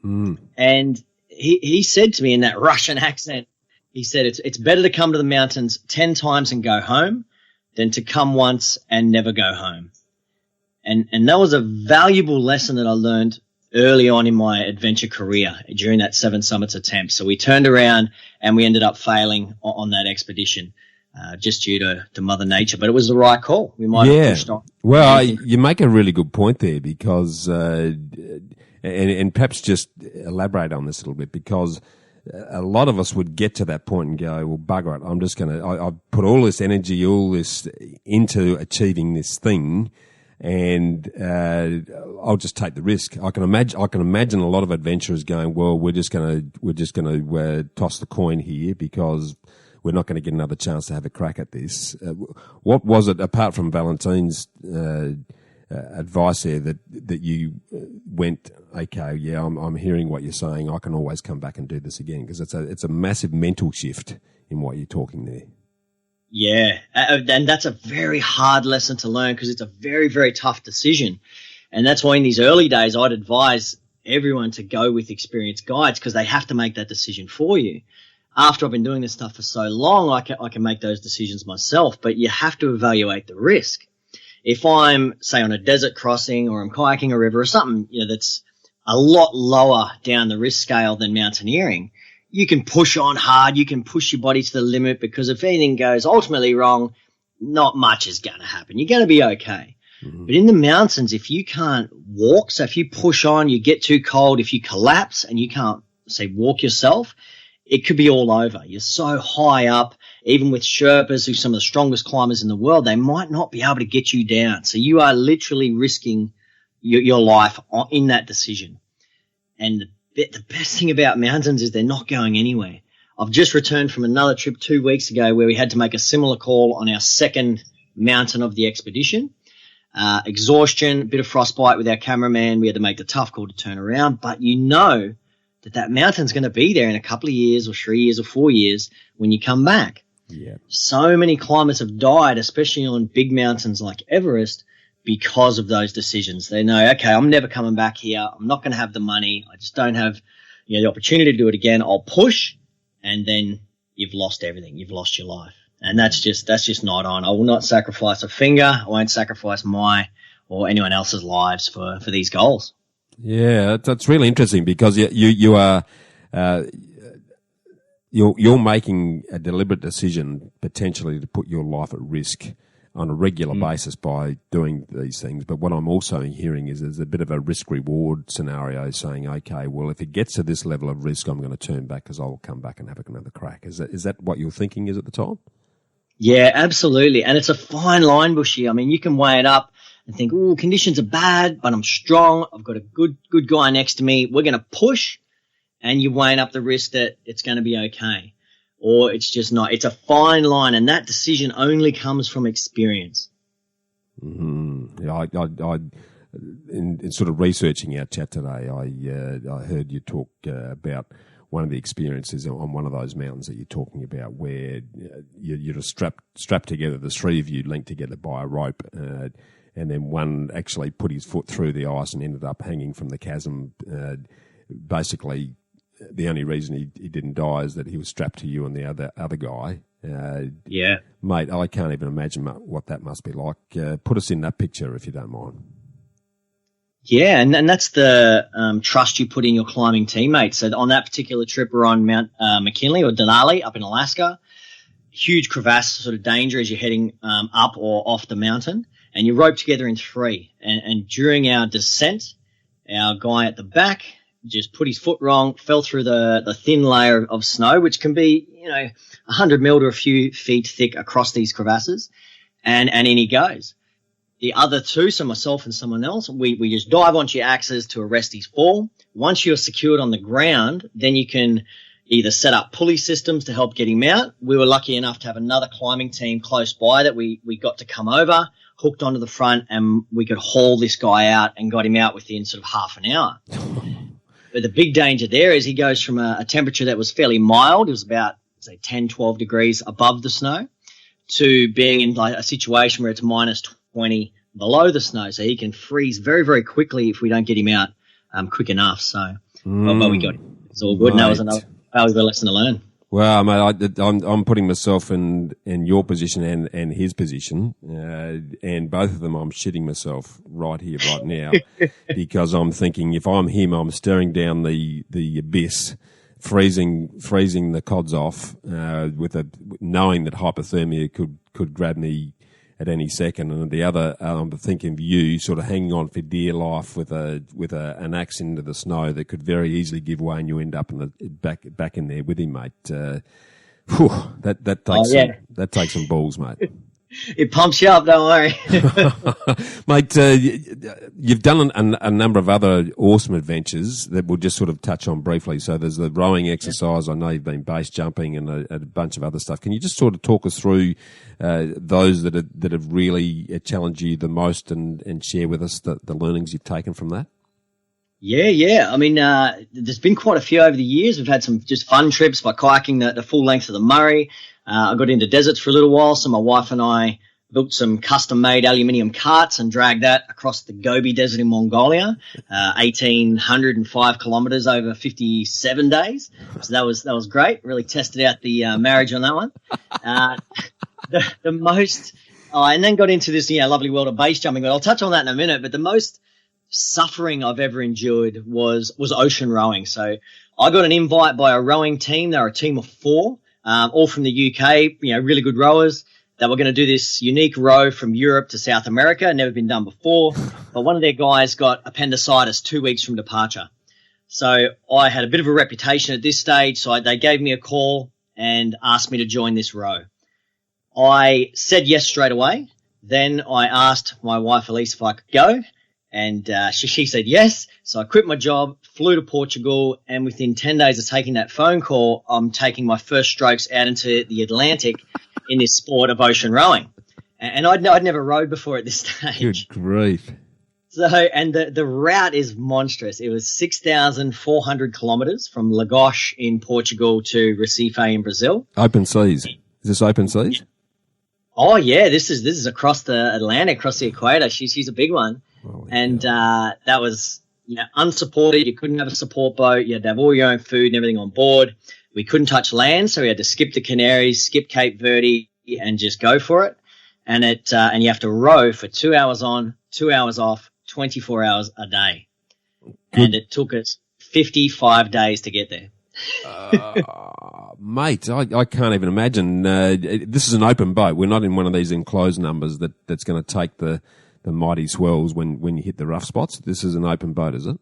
And he said to me in that Russian accent, he said, it's better to come to the mountains 10 times and go home than to come once and never go home. And that was a valuable lesson that I learned early on in my adventure career during that 7 summits attempt. So we turned around and we ended up failing on that expedition just due to Mother Nature. But it was the right call. We might have pushed on. Well, you make a really good point there because and perhaps just elaborate on this a little bit, because a lot of us would get to that point and go, well, bugger it, I'm just going to, I've put all this energy, all this into achieving this thing, and I'll just take the risk. I can imagine a lot of adventurers going, well, we're just going to toss the coin here because we're not going to get another chance to have a crack at this. What was it, apart from Valentine's advice there, that you went, okay, yeah, I'm hearing what you're saying. I can always come back and do this again, because it's a massive mental shift in what you're talking there. Yeah, and that's a very hard lesson to learn, because it's a very, very tough decision. And that's why in these early days, I'd advise everyone to go with experienced guides, because they have to make that decision for you. After I've been doing this stuff for so long, I can make those decisions myself, but you have to evaluate the risk. If I'm, say, on a desert crossing, or I'm kayaking a river or something, that's a lot lower down the risk scale than mountaineering, you can push on hard, you can push your body to the limit, because if anything goes ultimately wrong, not much is going to happen. You're going to be okay. Mm-hmm. But in the mountains, if you can't walk, so if you push on, you get too cold, if you collapse and you can't, say, walk yourself, it could be all over. You're so high up, even with Sherpas, who's some of the strongest climbers in the world, they might not be able to get you down. So you are literally risking your life in that decision. And the best thing about mountains is they're not going anywhere. I've just returned from another trip 2 weeks ago where we had to make a similar call on our second mountain of the expedition. Exhaustion, a bit of frostbite with our cameraman. We had to make the tough call to turn around, but that mountain's going to be there in a couple of years or 3 years or 4 years when you come back. Yeah. So many climbers have died, especially on big mountains like Everest, because of those decisions. They know, okay, I'm never coming back here. I'm not going to have the money. I just don't have the opportunity to do it again. I'll push, and then you've lost everything. You've lost your life. And that's just not on. I will not sacrifice a finger. I won't sacrifice my or anyone else's lives for these goals. Yeah, that's really interesting, because you are you're making a deliberate decision potentially to put your life at risk on a regular basis by doing these things. But what I'm also hearing is there's a bit of a risk-reward scenario, saying, okay, well, if it gets to this level of risk, I'm going to turn back because I'll come back and have another crack. Is that what you're thinking is at the time? Yeah, absolutely. And it's a fine line, Bushy. I mean, you can weigh it up and think, oh, conditions are bad, but I'm strong. I've got a good guy next to me. We're going to push, and you're weighing up the risk that it's going to be okay. Or it's just not. It's a fine line, and that decision only comes from experience. Mm-hmm. Yeah, in sort of researching our chat today, I heard you talk about one of the experiences on one of those mountains that you're talking about, where you're strapped together, the three of you linked together by a rope, and then one actually put his foot through the ice and ended up hanging from the chasm. Basically, the only reason he didn't die is that he was strapped to you and the other guy, Yeah. Mate, I can't even imagine what that must be like. Put us in that picture if you don't mind. Yeah, and that's the trust you put in your climbing teammates. So on that particular trip, we're on Mount McKinley or Denali up in Alaska. Huge crevasse, sort of danger as you're heading up or off the mountain, and you rope together in three. And during our descent, our guy at the back just put his foot wrong, fell through the thin layer of snow, which can be, 100 mil to a few feet thick across these crevasses, and in he goes. The other two, so myself and someone else, we just dive onto your axes to arrest his fall. Once you're secured on the ground, then you can either set up pulley systems to help get him out. We were lucky enough to have another climbing team close by that we got to come over, hooked onto the front, and we could haul this guy out and got him out within sort of half an hour. But the big danger there is he goes from a temperature that was fairly mild, it was about, say, 10, 12 degrees above the snow, to being in like a situation where it's minus 20 below the snow. So he can freeze very, very quickly if we don't get him out quick enough. So, but we got him. It's all good. And that was another valuable lesson to learn. Well, mate, I'm putting myself in your position and his position, and both of them I'm shitting myself right here, right now, because I'm thinking if I'm him, I'm staring down the abyss, freezing the cods off, knowing that hypothermia could grab me at any second, and the other, I'm thinking of you sort of hanging on for dear life with an axe into the snow that could very easily give way, and you end up back in there with him, mate. That takes some balls, mate. It pumps you up, don't worry. Mate, you've done a number of other awesome adventures that we'll just sort of touch on briefly. So there's the rowing exercise. I know you've been base jumping and a bunch of other stuff. Can you just sort of talk us through those that have really challenged you the most and share with us the learnings you've taken from that? Yeah. I mean, there's been quite a few over the years. We've had some just fun trips by kayaking the full length of the Murray. I got into deserts for a little while, so my wife and I built some custom-made aluminium carts and dragged that across the Gobi Desert in Mongolia, 1,805 kilometers over 57 days. So that was great. Really tested out the marriage on that one. The most, and then got into this lovely world of base jumping. But I'll touch on that in a minute. But the most suffering I've ever endured was ocean rowing. So I got an invite by a rowing team. They were a team of 4. All from the UK, really good rowers that were going to do this unique row from Europe to South America. Never been done before. But one of their guys got appendicitis 2 weeks from departure. So I had a bit of a reputation at this stage. So they gave me a call and asked me to join this row. I said yes straight away. Then I asked my wife, Elise, if I could go. And she said yes. So I quit my job, flew to Portugal, and within 10 days of taking that phone call, I'm taking my first strokes out into the Atlantic in this sport of ocean rowing. And I'd never rowed before at this stage. Good grief. So, and the route is monstrous. It was 6,400 kilometers from Lagos in Portugal to Recife in Brazil. Open seas. Is this open seas? Oh yeah, this is across the Atlantic, across the equator. She's a big one. Oh, and that was unsupported. You couldn't have a support boat. You had to have all your own food and everything on board. We couldn't touch land, so we had to skip the Canaries, skip Cape Verde, and just go for it. And and you have to row for 2 hours on, 2 hours off, 24 hours a day. And it took us 55 days to get there. Mate, I can't even imagine. This is an open boat. We're not in one of these enclosed numbers that's going to take the mighty swells when you hit the rough spots. This is an open boat, is it?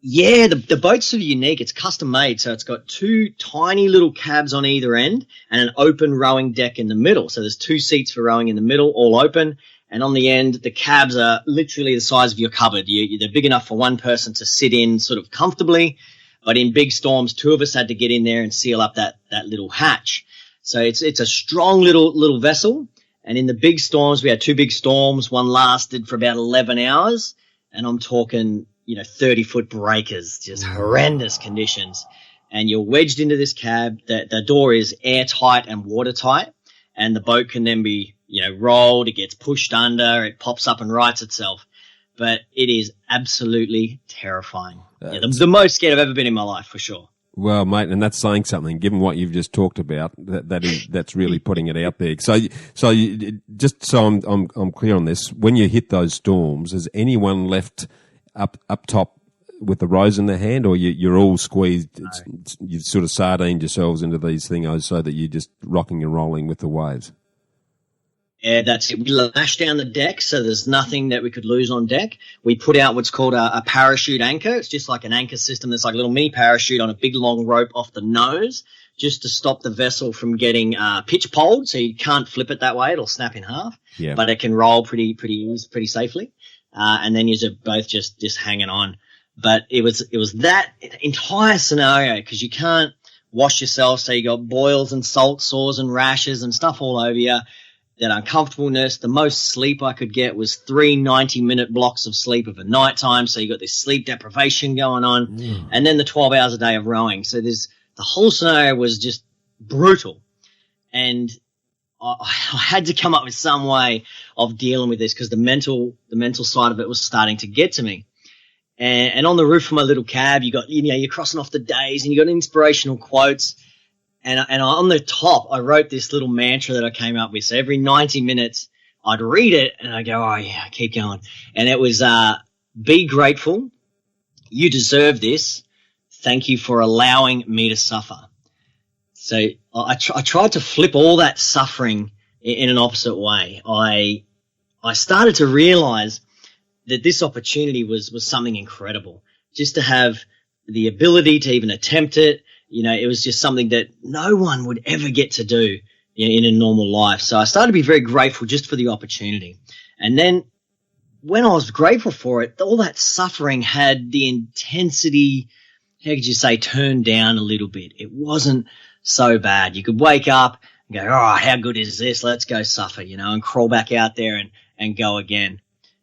Yeah, the boat's sort of unique. It's custom made, so it's got 2 tiny little cabs on either end and an open rowing deck in the middle. So there's 2 seats for rowing in the middle, all open. And on the end, the cabs are literally the size of your cupboard. They're big enough for one person to sit in sort of comfortably. But in big storms, 2 of us had to get in there and seal up that little hatch. So it's a strong little vessel. And in the big storms, we had 2 big storms. One lasted for about 11 hours. And I'm talking, 30-foot breakers, just horrendous conditions. And you're wedged into this cab. The door is airtight and watertight. And the boat can then be, rolled. It gets pushed under. It pops up and rights itself. But it is absolutely terrifying. The most scared I've ever been in my life, for sure. Well, mate, and that's saying something. Given what you've just talked about, that's really putting it out there. So just so I'm clear on this, when you hit those storms, is anyone left up top with the rose in their hand, or you're all squeezed? You've sort of sardined yourselves into these thingos so that you're just rocking and rolling with the waves. Yeah, that's it. We lashed down the deck, so there's nothing that we could lose on deck. We put out what's called a parachute anchor. It's just like an anchor system that's like a little mini parachute on a big long rope off the nose, just to stop the vessel from getting pitch poled. So you can't flip it that way; it'll snap in half. Yeah. But it can roll pretty safely. And then you're both just hanging on. But it was that entire scenario, because you can't wash yourself, so you got boils and salt sores and rashes and stuff all over you. That uncomfortableness, the most sleep I could get was 3 90-minute blocks of sleep of a night time. So you got this sleep deprivation going on, and then the 12 hours a day of rowing. So the whole scenario was just brutal, and I had to come up with some way of dealing with this, because the mental side of it was starting to get to me. And on the roof of my little cab, you're crossing off the days, and you got inspirational quotes. And on the top, I wrote this little mantra that I came up with. So every 90 minutes, I'd read it and I'd go, oh yeah, keep going. And it was, be grateful. You deserve this. Thank you for allowing me to suffer. So I tried to flip all that suffering in an opposite way. I started to realize that this opportunity was something incredible. Just to have the ability to even attempt it. It was just something that no one would ever get to do in a normal life. So I started to be very grateful just for the opportunity. And then when I was grateful for it, all that suffering had the intensity, how could you say, turned down a little bit. It wasn't so bad. You could wake up and go, all right, how good is this? Let's go suffer, and crawl back out there and go again.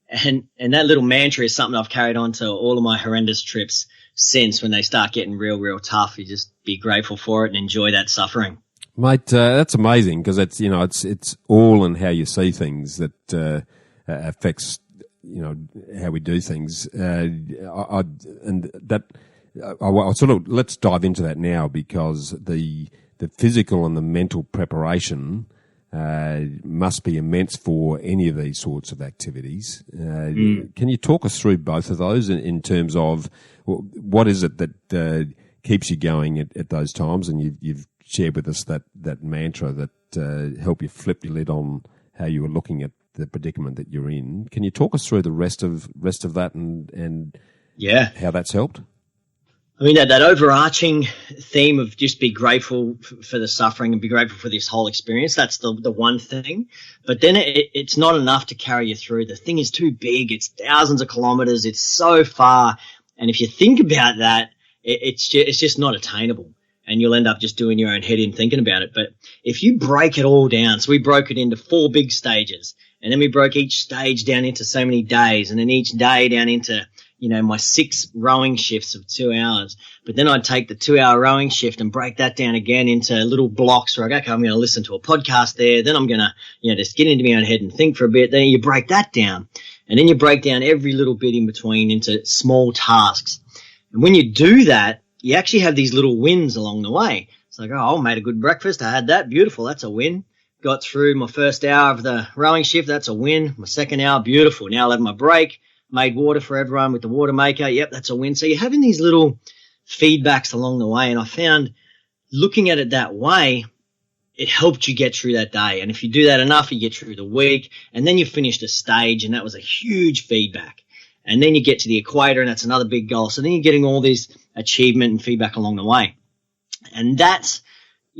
And that little mantra is something I've carried on to all of my horrendous trips since. When they start getting real tough, you just be grateful for it and enjoy that suffering. Mate, that's amazing, because it's all in how you see things that affects how we do things. Let's dive into that now, because the physical and the mental preparation must be immense for any of these sorts of activities. Can you talk us through both of those in terms of what is it that keeps you going at those times? And you've shared with us that mantra that helped you flip your lid on how you were looking at the predicament that you're in. Can you talk us through the rest of that and how that's helped? I mean, that overarching theme of just be grateful for the suffering and be grateful for this whole experience, that's the one thing. But then it's not enough to carry you through. The thing is too big. It's thousands of kilometers. It's so far. And if you think about that, it's just not attainable. And you'll end up just doing your own head in thinking about it. But if you break it all down, so we broke it into 4 big stages, and then we broke each stage down into so many days, and then each day down into my 6 rowing shifts of 2 hours. But then I'd take the 2-hour rowing shift and break that down again into little blocks where I go, okay, I'm going to listen to a podcast there. Then I'm going to, just get into my own head and think for a bit. Then you break that down, and then you break down every little bit in between into small tasks. And when you do that, you actually have these little wins along the way. It's like, oh, I made a good breakfast. I had that. Beautiful. That's a win. Got through my first hour of the rowing shift. That's a win. My second hour. Beautiful. Now I'll have my break. Made water for everyone with the water maker. Yep, that's a win. So you're having these little feedbacks along the way. And I found looking at it that way, it helped you get through that day. And if you do that enough, you get through the week. And then you finished a stage, and that was a huge feedback. And then you get to the equator, and that's another big goal. So then you're getting all this achievement and feedback along the way. And that's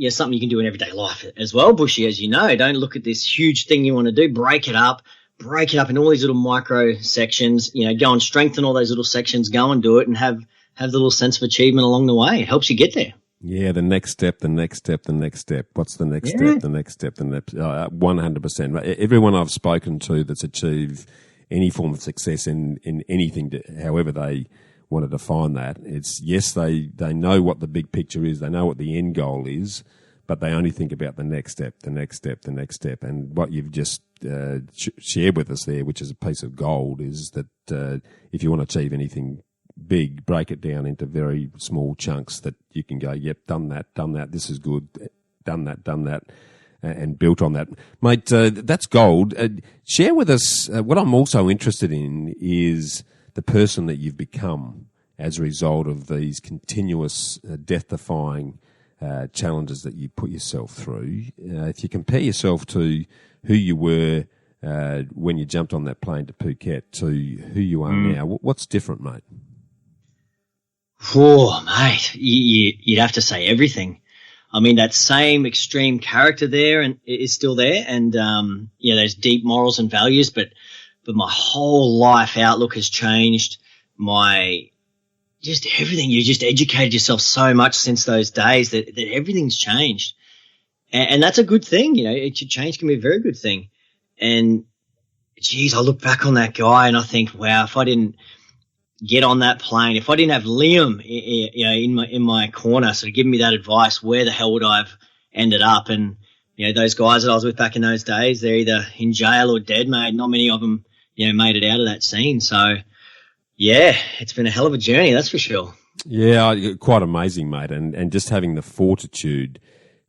something you can do in everyday life as well, Bushy, as you know. Don't look at this huge thing you want to do. Break it up in all these little micro sections. Go and strengthen all those little sections. Go and do it, and have the little sense of achievement along the way. It helps you get there. Yeah, the next step, the next step, the next step. What's the next step, the next step, the next 100%. Everyone I've spoken to that's achieved any form of success in anything, however they want to define that, it's yes, they know what the big picture is, they know what the end goal is, but they only think about the next step, the next step, the next step. And what you've just shared with us there, which is a piece of gold, is that if you want to achieve anything big, break it down into very small chunks that you can go, yep, done that, this is good, done that, and built on that. Mate, that's gold. Share with us, what I'm also interested in is the person that you've become as a result of these continuous death-defying challenges that you put yourself through. If you compare yourself to who you were when you jumped on that plane to Phuket to who you are now, what's different, mate? Oh, mate, you'd have to say everything. I mean, that same extreme character there and is still there, and those deep morals and values. But my whole life outlook has changed. Just everything. You just educated yourself so much since those days that everything's changed, and that's a good thing. Change can be a very good thing. And geez, I look back on that guy and I think, wow, if I didn't get on that plane, if I didn't have Liam, in my corner, sort of giving me that advice, where the hell would I have ended up? And those guys that I was with back in those days, they're either in jail or dead, mate. Not many of them, made it out of that scene. So, yeah, it's been a hell of a journey, that's for sure. Yeah, quite amazing, mate. And just having the fortitude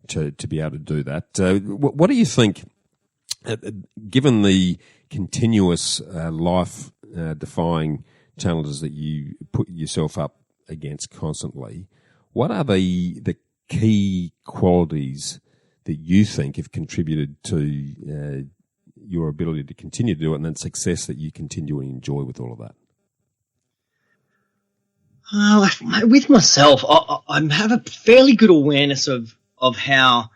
to be able to do that. What do you think, given the continuous life-defying challenges that you put yourself up against constantly, what are the key qualities that you think have contributed to your ability to continue to do it, and then success that you continue to enjoy with all of that? With myself, I have a fairly good awareness of how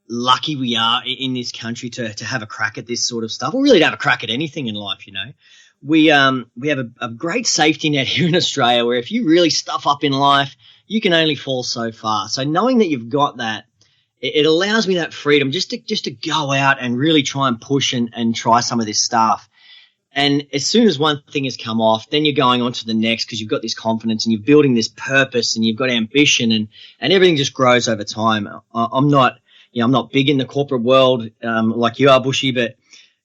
lucky we are in this country to have a crack at this sort of stuff, or really to have a crack at anything in life. We have a great safety net here in Australia, where if you really stuff up in life, you can only fall so far. So knowing that you've got that, it allows me that freedom just to go out and really try and push and try some of this stuff. And as soon as one thing has come off, then you're going on to the next, because you've got this confidence and you're building this purpose and you've got ambition, and everything just grows over time. I'm not big in the corporate world like you are, Bushy, but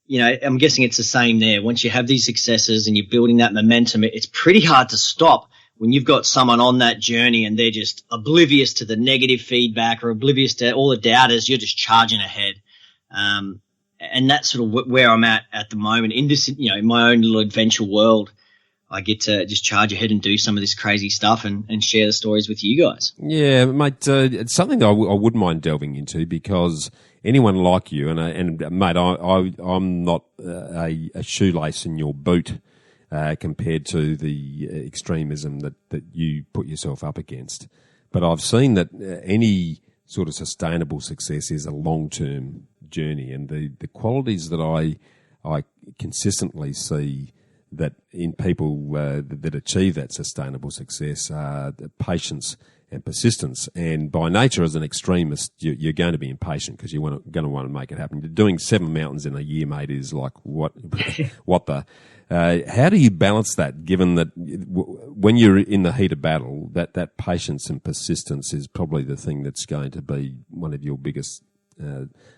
I'm guessing it's the same there. Once you have these successes and you're building that momentum, it's pretty hard to stop when you've got someone on that journey and they're just oblivious to the negative feedback or oblivious to all the doubters. You're just charging ahead. And that's sort of where I'm at the moment in this, in my own little adventure world. I get to just charge ahead and do some of this crazy stuff and share the stories with you guys. Yeah, mate, it's something that I wouldn't mind delving into, because anyone like you, and mate, I'm not a shoelace in your boot compared to the extremism that you put yourself up against. But I've seen that any sort of sustainable success is a long-term journey, and the qualities that I consistently see that in people that achieve that sustainable success are patience and persistence. And by nature, as an extremist, you're going to be impatient because you're going to want to make it happen. Doing 7 mountains in a year, mate, is like what the. How do you balance that, given that when you're in the heat of battle, that patience and persistence is probably the thing that's going to be one of your biggest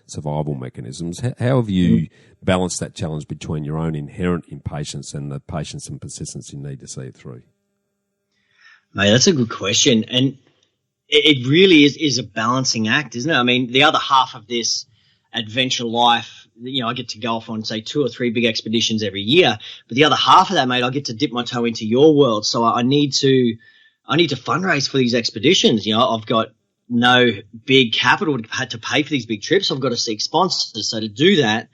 survival mechanisms? How have you balanced that challenge between your own inherent impatience and the patience and persistence you need to see it through? Mate, that's a good question. And it really is a balancing act, isn't it? I mean, the other half of this adventure life, I get to go off on, say, 2 or 3 big expeditions every year. But the other half of that, mate, I get to dip my toe into your world. So I need to fundraise for these expeditions. I've got no big capital to pay for these big trips. I've got to seek sponsors. So to do that,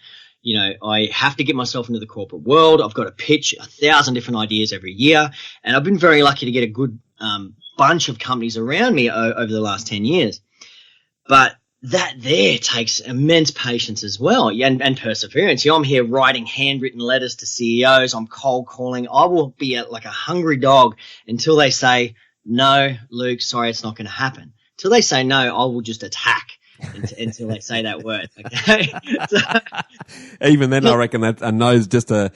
I have to get myself into the corporate world. I've got to pitch 1,000 different ideas every year. And I've been very lucky to get a good bunch of companies around me over the last 10 years. But that there takes immense patience as well, and perseverance. I'm here writing handwritten letters to CEOs. I'm cold calling. I will be like a hungry dog until they say, no, Luke, sorry, it's not going to happen. Till they say no, I will just attack until they say that word. Okay. Even then, I reckon that a no's just a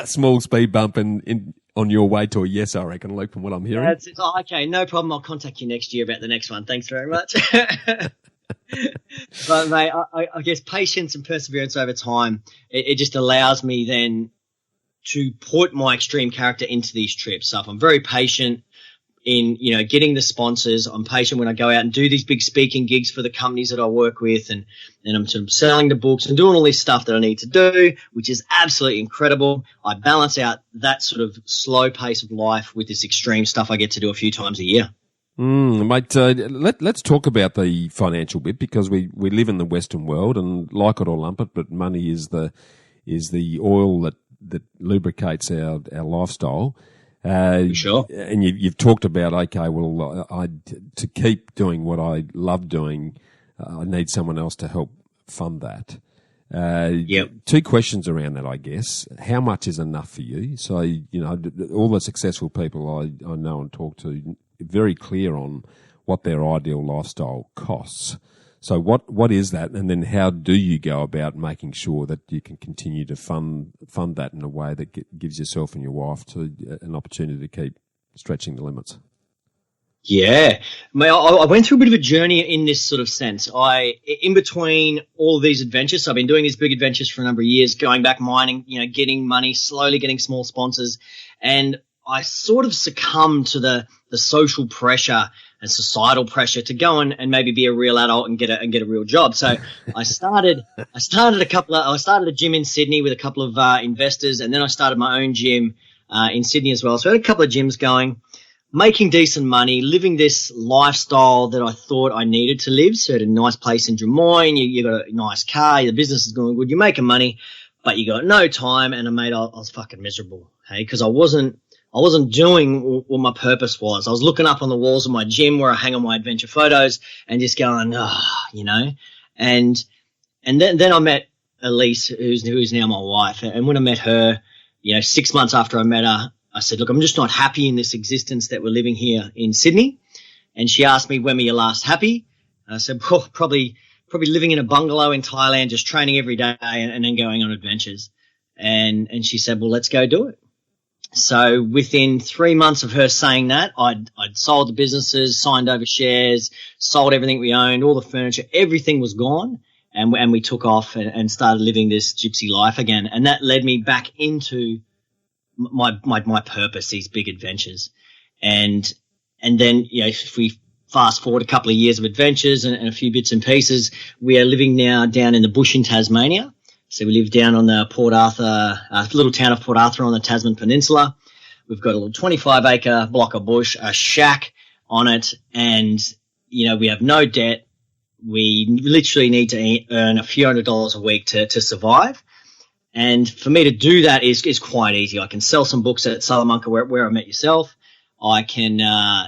small speed bump on your way to a yes, I reckon, Luke, from what I'm hearing. Okay, no problem. I'll contact you next year about the next one. Thanks very much. But mate, I guess patience and perseverance over time, it just allows me then to put my extreme character into these trips. So if I'm very patient in, getting the sponsors, I'm patient when I go out and do these big speaking gigs for the companies that I work with, and I'm sort of selling the books and doing all this stuff that I need to do, which is absolutely incredible. I balance out that sort of slow pace of life with this extreme stuff I get to do a few times a year. Mate, let's talk about the financial bit, because we live in the Western world, and like it or lump it, but money is the oil that lubricates our lifestyle. Sure. And you've talked about, okay, well, to keep doing what I love doing, I need someone else to help fund that. Yep. Two questions around that, I guess. How much is enough for you? So, all the successful people I know and talk to, very clear on what their ideal lifestyle costs. So what is that, and then how do you go about making sure that you can continue to fund that in a way that gives yourself and your wife an opportunity to keep stretching the limits? Yeah. I went through a bit of a journey in this sort of sense. In between all of these adventures, so I've been doing these big adventures for a number of years, going back mining, getting money, slowly getting small sponsors, and I sort of succumbed to the social pressure and societal pressure to go and maybe be a real adult and get a real job. So I started a gym in Sydney with a couple of investors, and then I started my own gym in Sydney as well. So I had a couple of gyms going, making decent money, living this lifestyle that I thought I needed to live. So I had a nice place in Drummoyne, you got a nice car, the business is going good, you're making money, but you got no time. And I was fucking miserable, hey, because I wasn't doing what my purpose was. I was looking up on the walls of my gym where I hang on my adventure photos and just going, and then I met Elise, who's now my wife. And when I met her, 6 months after I met her, I said, look, I'm just not happy in this existence that we're living here in Sydney. And she asked me, when were you last happy? And I said, well, probably living in a bungalow in Thailand, just training every day and then going on adventures. And she said, well, let's go do it. So within 3 months of her saying that, I'd sold the businesses, signed over shares, sold everything we owned, all the furniture, everything was gone. And we took off and started living this gypsy life again. And that led me back into my purpose, these big adventures. And then, if we fast forward a couple of years of adventures and a few bits and pieces, we are living now down in the bush in Tasmania. So we live down on the Port Arthur, little town of Port Arthur on the Tasman Peninsula. We've got a little 25-acre block of bush, a shack on it, and, we have no debt. We literally need to earn a few $100s a week to survive. And for me to do that is quite easy. I can sell some books at Salamanca where I met yourself. I can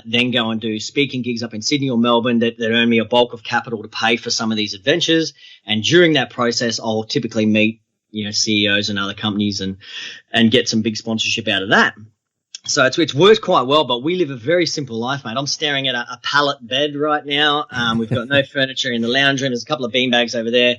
then go and do speaking gigs up in Sydney or Melbourne that earn me a bulk of capital to pay for some of these adventures. And during that process, I'll typically meet, CEOs and other companies and get some big sponsorship out of that. So it's worked quite well, but we live a very simple life, mate. I'm staring at a pallet bed right now. We've got no furniture in the lounge room. There's a couple of beanbags over there.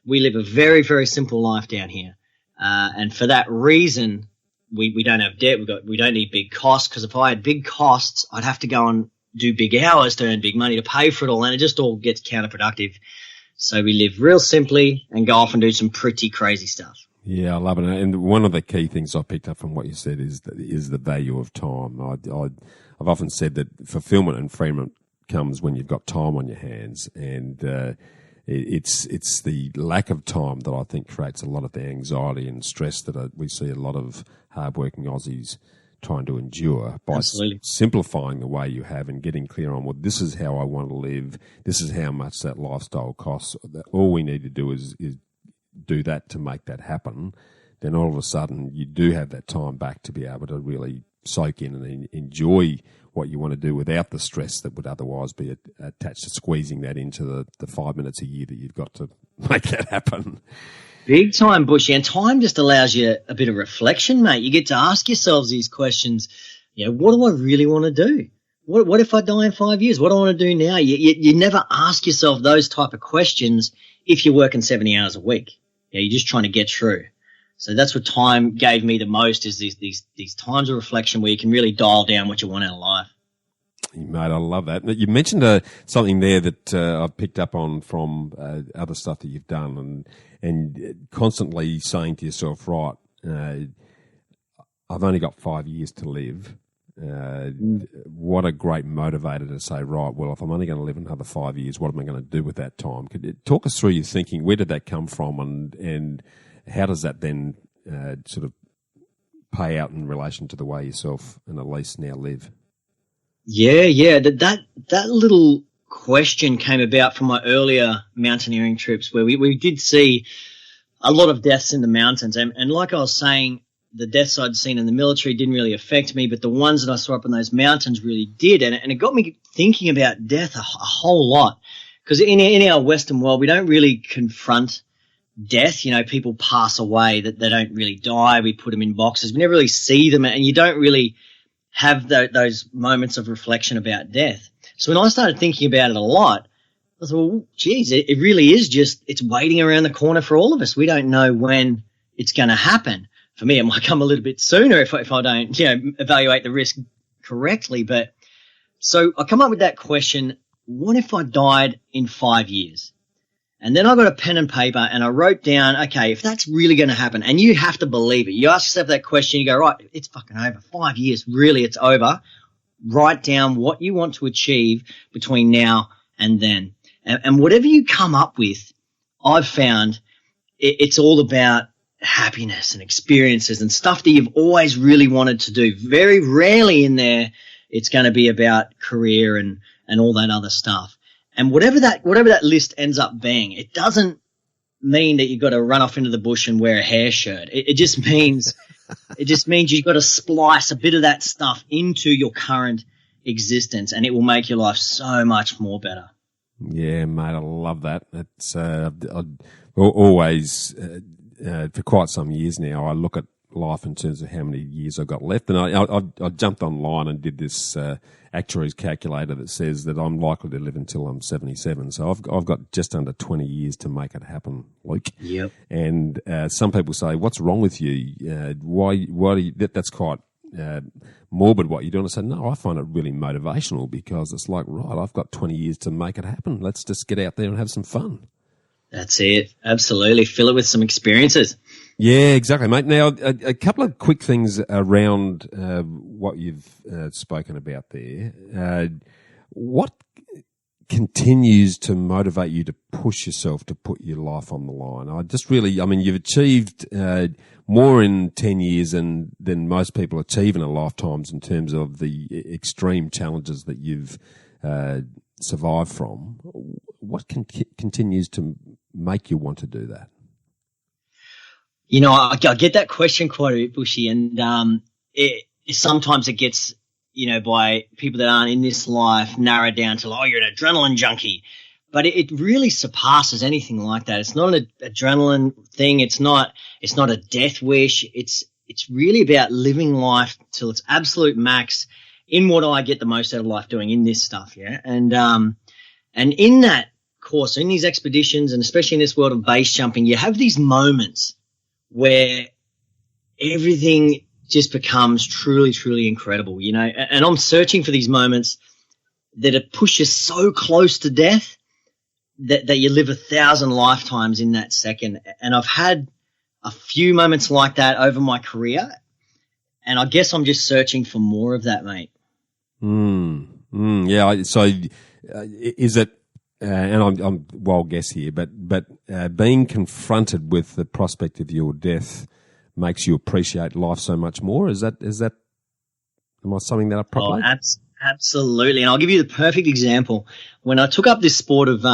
We live a very, very simple life down here. And for that reason, we don't have debt. We don't need big costs, because if I had big costs, I'd have to go and do big hours to earn big money to pay for it all, and it just all gets counterproductive. So we live real simply and go off and do some pretty crazy stuff. Yeah, I love it. And one of the key things I picked up from what you said is the value of time. I've often said that fulfillment and freedom comes when you've got time on your hands, and it's the lack of time that I think creates a lot of the anxiety and stress that we see a lot of hardworking Aussies trying to endure by simplifying the way you have and getting clear on, well, this is how I want to live, this is how much that lifestyle costs. All we need to do is do that to make that happen. Then all of a sudden you do have that time back to be able to really soak in and enjoy what you want to do without the stress that would otherwise be attached to squeezing that into the 5 minutes a year that you've got to make that happen. Big time, Bushy. And time just allows you a bit of reflection, mate. You get to ask yourselves these questions. What do I really want to do? What if I die in 5 years? What do I want to do now? You never ask yourself those type of questions if you're working 70 hours a week. You're just trying to get through. So that's what time gave me the most, is these times of reflection where you can really dial down what you want out of life. Mate, I love that. You mentioned something there that I picked up on from other stuff that you've done, and constantly saying to yourself, right, I've only got 5 years to live. What a great motivator to say, right, well, if I'm only going to live another 5 years, what am I going to do with that time? Could you talk us through your thinking? Where did that come from, and how does that then sort of pay out in relation to the way yourself and Elise now live? Yeah. That little question came about from my earlier mountaineering trips, where we did see a lot of deaths in the mountains. And like I was saying, the deaths I'd seen in the military didn't really affect me, but the ones that I saw up in those mountains really did. And it got me thinking about death a whole lot, because in our Western world, we don't really confront death. You know, people pass away, that they don't really die. We put them in boxes. We never really see them, and you don't really have those moments of reflection about death. So when I started thinking about it a lot, I thought, well, geez, it really is just, it's waiting around the corner for all of us. We don't know when it's going to happen. For me, it might come a little bit sooner if I don't, evaluate the risk correctly. But so I come up with that question, what if I died in 5 years? And then I got a pen and paper and I wrote down, okay, if that's really going to happen, and you have to believe it. You ask yourself that question, you go, right, it's fucking over. 5 years, really, it's over. Write down what you want to achieve between now and then. And whatever you come up with, I've found it's all about happiness and experiences and stuff that you've always really wanted to do. Very rarely in there it's going to be about career and all that other stuff. And whatever that list ends up being, it doesn't mean that you've got to run off into the bush and wear a hair shirt. It just means you've got to splice a bit of that stuff into your current existence, and it will make your life so much more better. Yeah, mate, I love that. It's I've always for quite some years now, I look at life in terms of how many years I've got left. And I jumped online and did this actuary's calculator that says that I'm likely to live until I'm 77. So I've got just under 20 years to make it happen, Luke. Yep. And some people say, what's wrong with you? Why do you, that's quite morbid what you're doing. I said, no, I find it really motivational, because it's like, right, I've got 20 years to make it happen. Let's just get out there and have some fun. That's it. Absolutely. Fill it with some experiences. Yeah, exactly, mate. Now, a couple of quick things around what you've spoken about there. What continues to motivate you to push yourself to put your life on the line? You've achieved more in 10 years than most people achieve in a lifetimes in terms of the extreme challenges that you've survived from. What continues to make you want to do that? You know, I get that question quite a bit, Bushy, and sometimes it gets, by people that aren't in this life, narrowed down to, oh, you're an adrenaline junkie. But it really surpasses anything like that. It's not an adrenaline thing. It's not a death wish. It's really about living life till its absolute max in what I get the most out of life doing in this stuff, yeah? And in that course, in these expeditions, and especially in this world of base jumping, you have these moments where everything just becomes truly, truly incredible, and I'm searching for these moments that have pushed you so close to death that you live 1,000 lifetimes in that second. And I've had a few moments like that over my career, and I guess I'm just searching for more of that, mate. Yeah. So is it, and I'm wild guess here, but being confronted with the prospect of your death makes you appreciate life so much more? Is that? Am I summing that up properly? Oh, absolutely. And I'll give you the perfect example. When I took up this sport of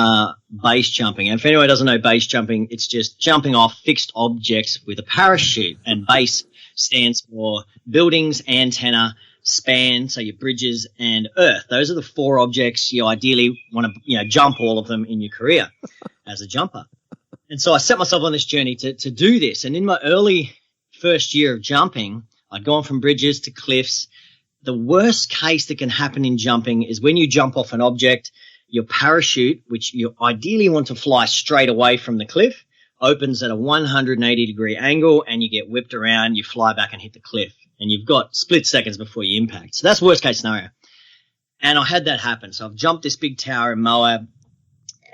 base jumping, and if anyone doesn't know base jumping, it's just jumping off fixed objects with a parachute. And base stands for buildings, antenna, span, so your bridges, and earth. Those are the four objects you ideally want to jump all of them in your career as a jumper. And so I set myself on this journey to do this. And in my early first year of jumping, I'd gone from bridges to cliffs. The worst case that can happen in jumping is when you jump off an object, your parachute, which you ideally want to fly straight away from the cliff, opens at a 180-degree angle, and you get whipped around, you fly back and hit the cliff. And you've got split seconds before you impact. So that's worst case scenario. And I had that happen. So I've jumped this big tower in Moab,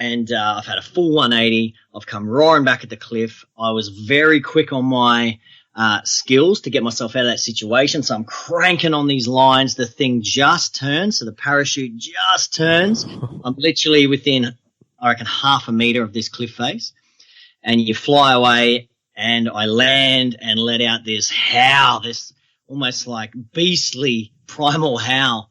and I've had a full 180. I've come roaring back at the cliff. I was very quick on my skills to get myself out of that situation. So I'm cranking on these lines. The thing just turns. So the parachute just turns. I'm literally within, I reckon, half a meter of this cliff face, and you fly away, and I land and let out this howl, this almost like beastly primal howl,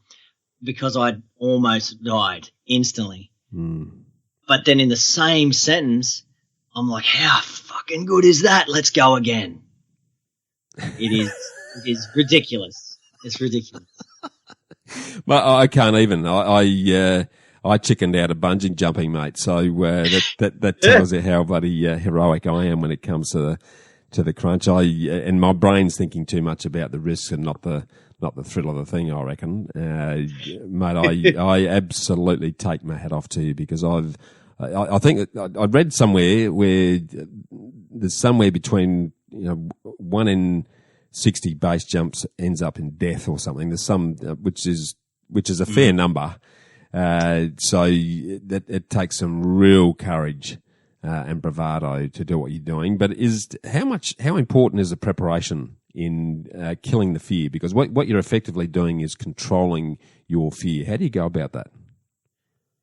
because I'd almost died instantly. But then in the same sentence, I'm like, how fucking good is that? Let's go again. It is ridiculous. It's ridiculous. But I can't even. I chickened out of bungee jumping, mate. So that tells you how bloody heroic I am when it comes to the crunch. And my brain's thinking too much about the risks and not the thrill of the thing, I reckon. Mate, I absolutely take my hat off to you, because I think I read somewhere where there's somewhere between 1 in 60 base jumps ends up in death or something. There's some which is a fair number. So it takes some real courage and bravado to do what you're doing. But how important is the preparation in killing the fear? Because what you're effectively doing is controlling your fear. How do you go about that?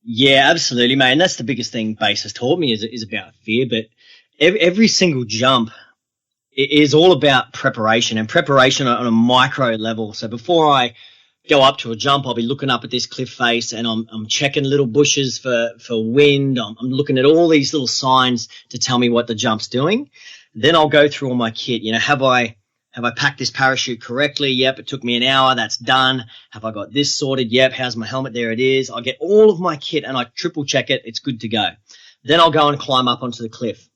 Yeah, absolutely, mate. And that's the biggest thing base has taught me is about fear. But every single jump is all about preparation, and preparation on a micro level. So before I go up to a jump, I'll be looking up at this cliff face, and I'm checking little bushes for wind. I'm looking at all these little signs to tell me what the jump's doing. Then I'll go through all my kit. Have I packed this parachute correctly? Yep, it took me an hour. That's done. Have I got this sorted? Yep. How's my helmet? There it is. I get all of my kit and I triple check it. It's good to go. Then I'll go and climb up onto the cliff.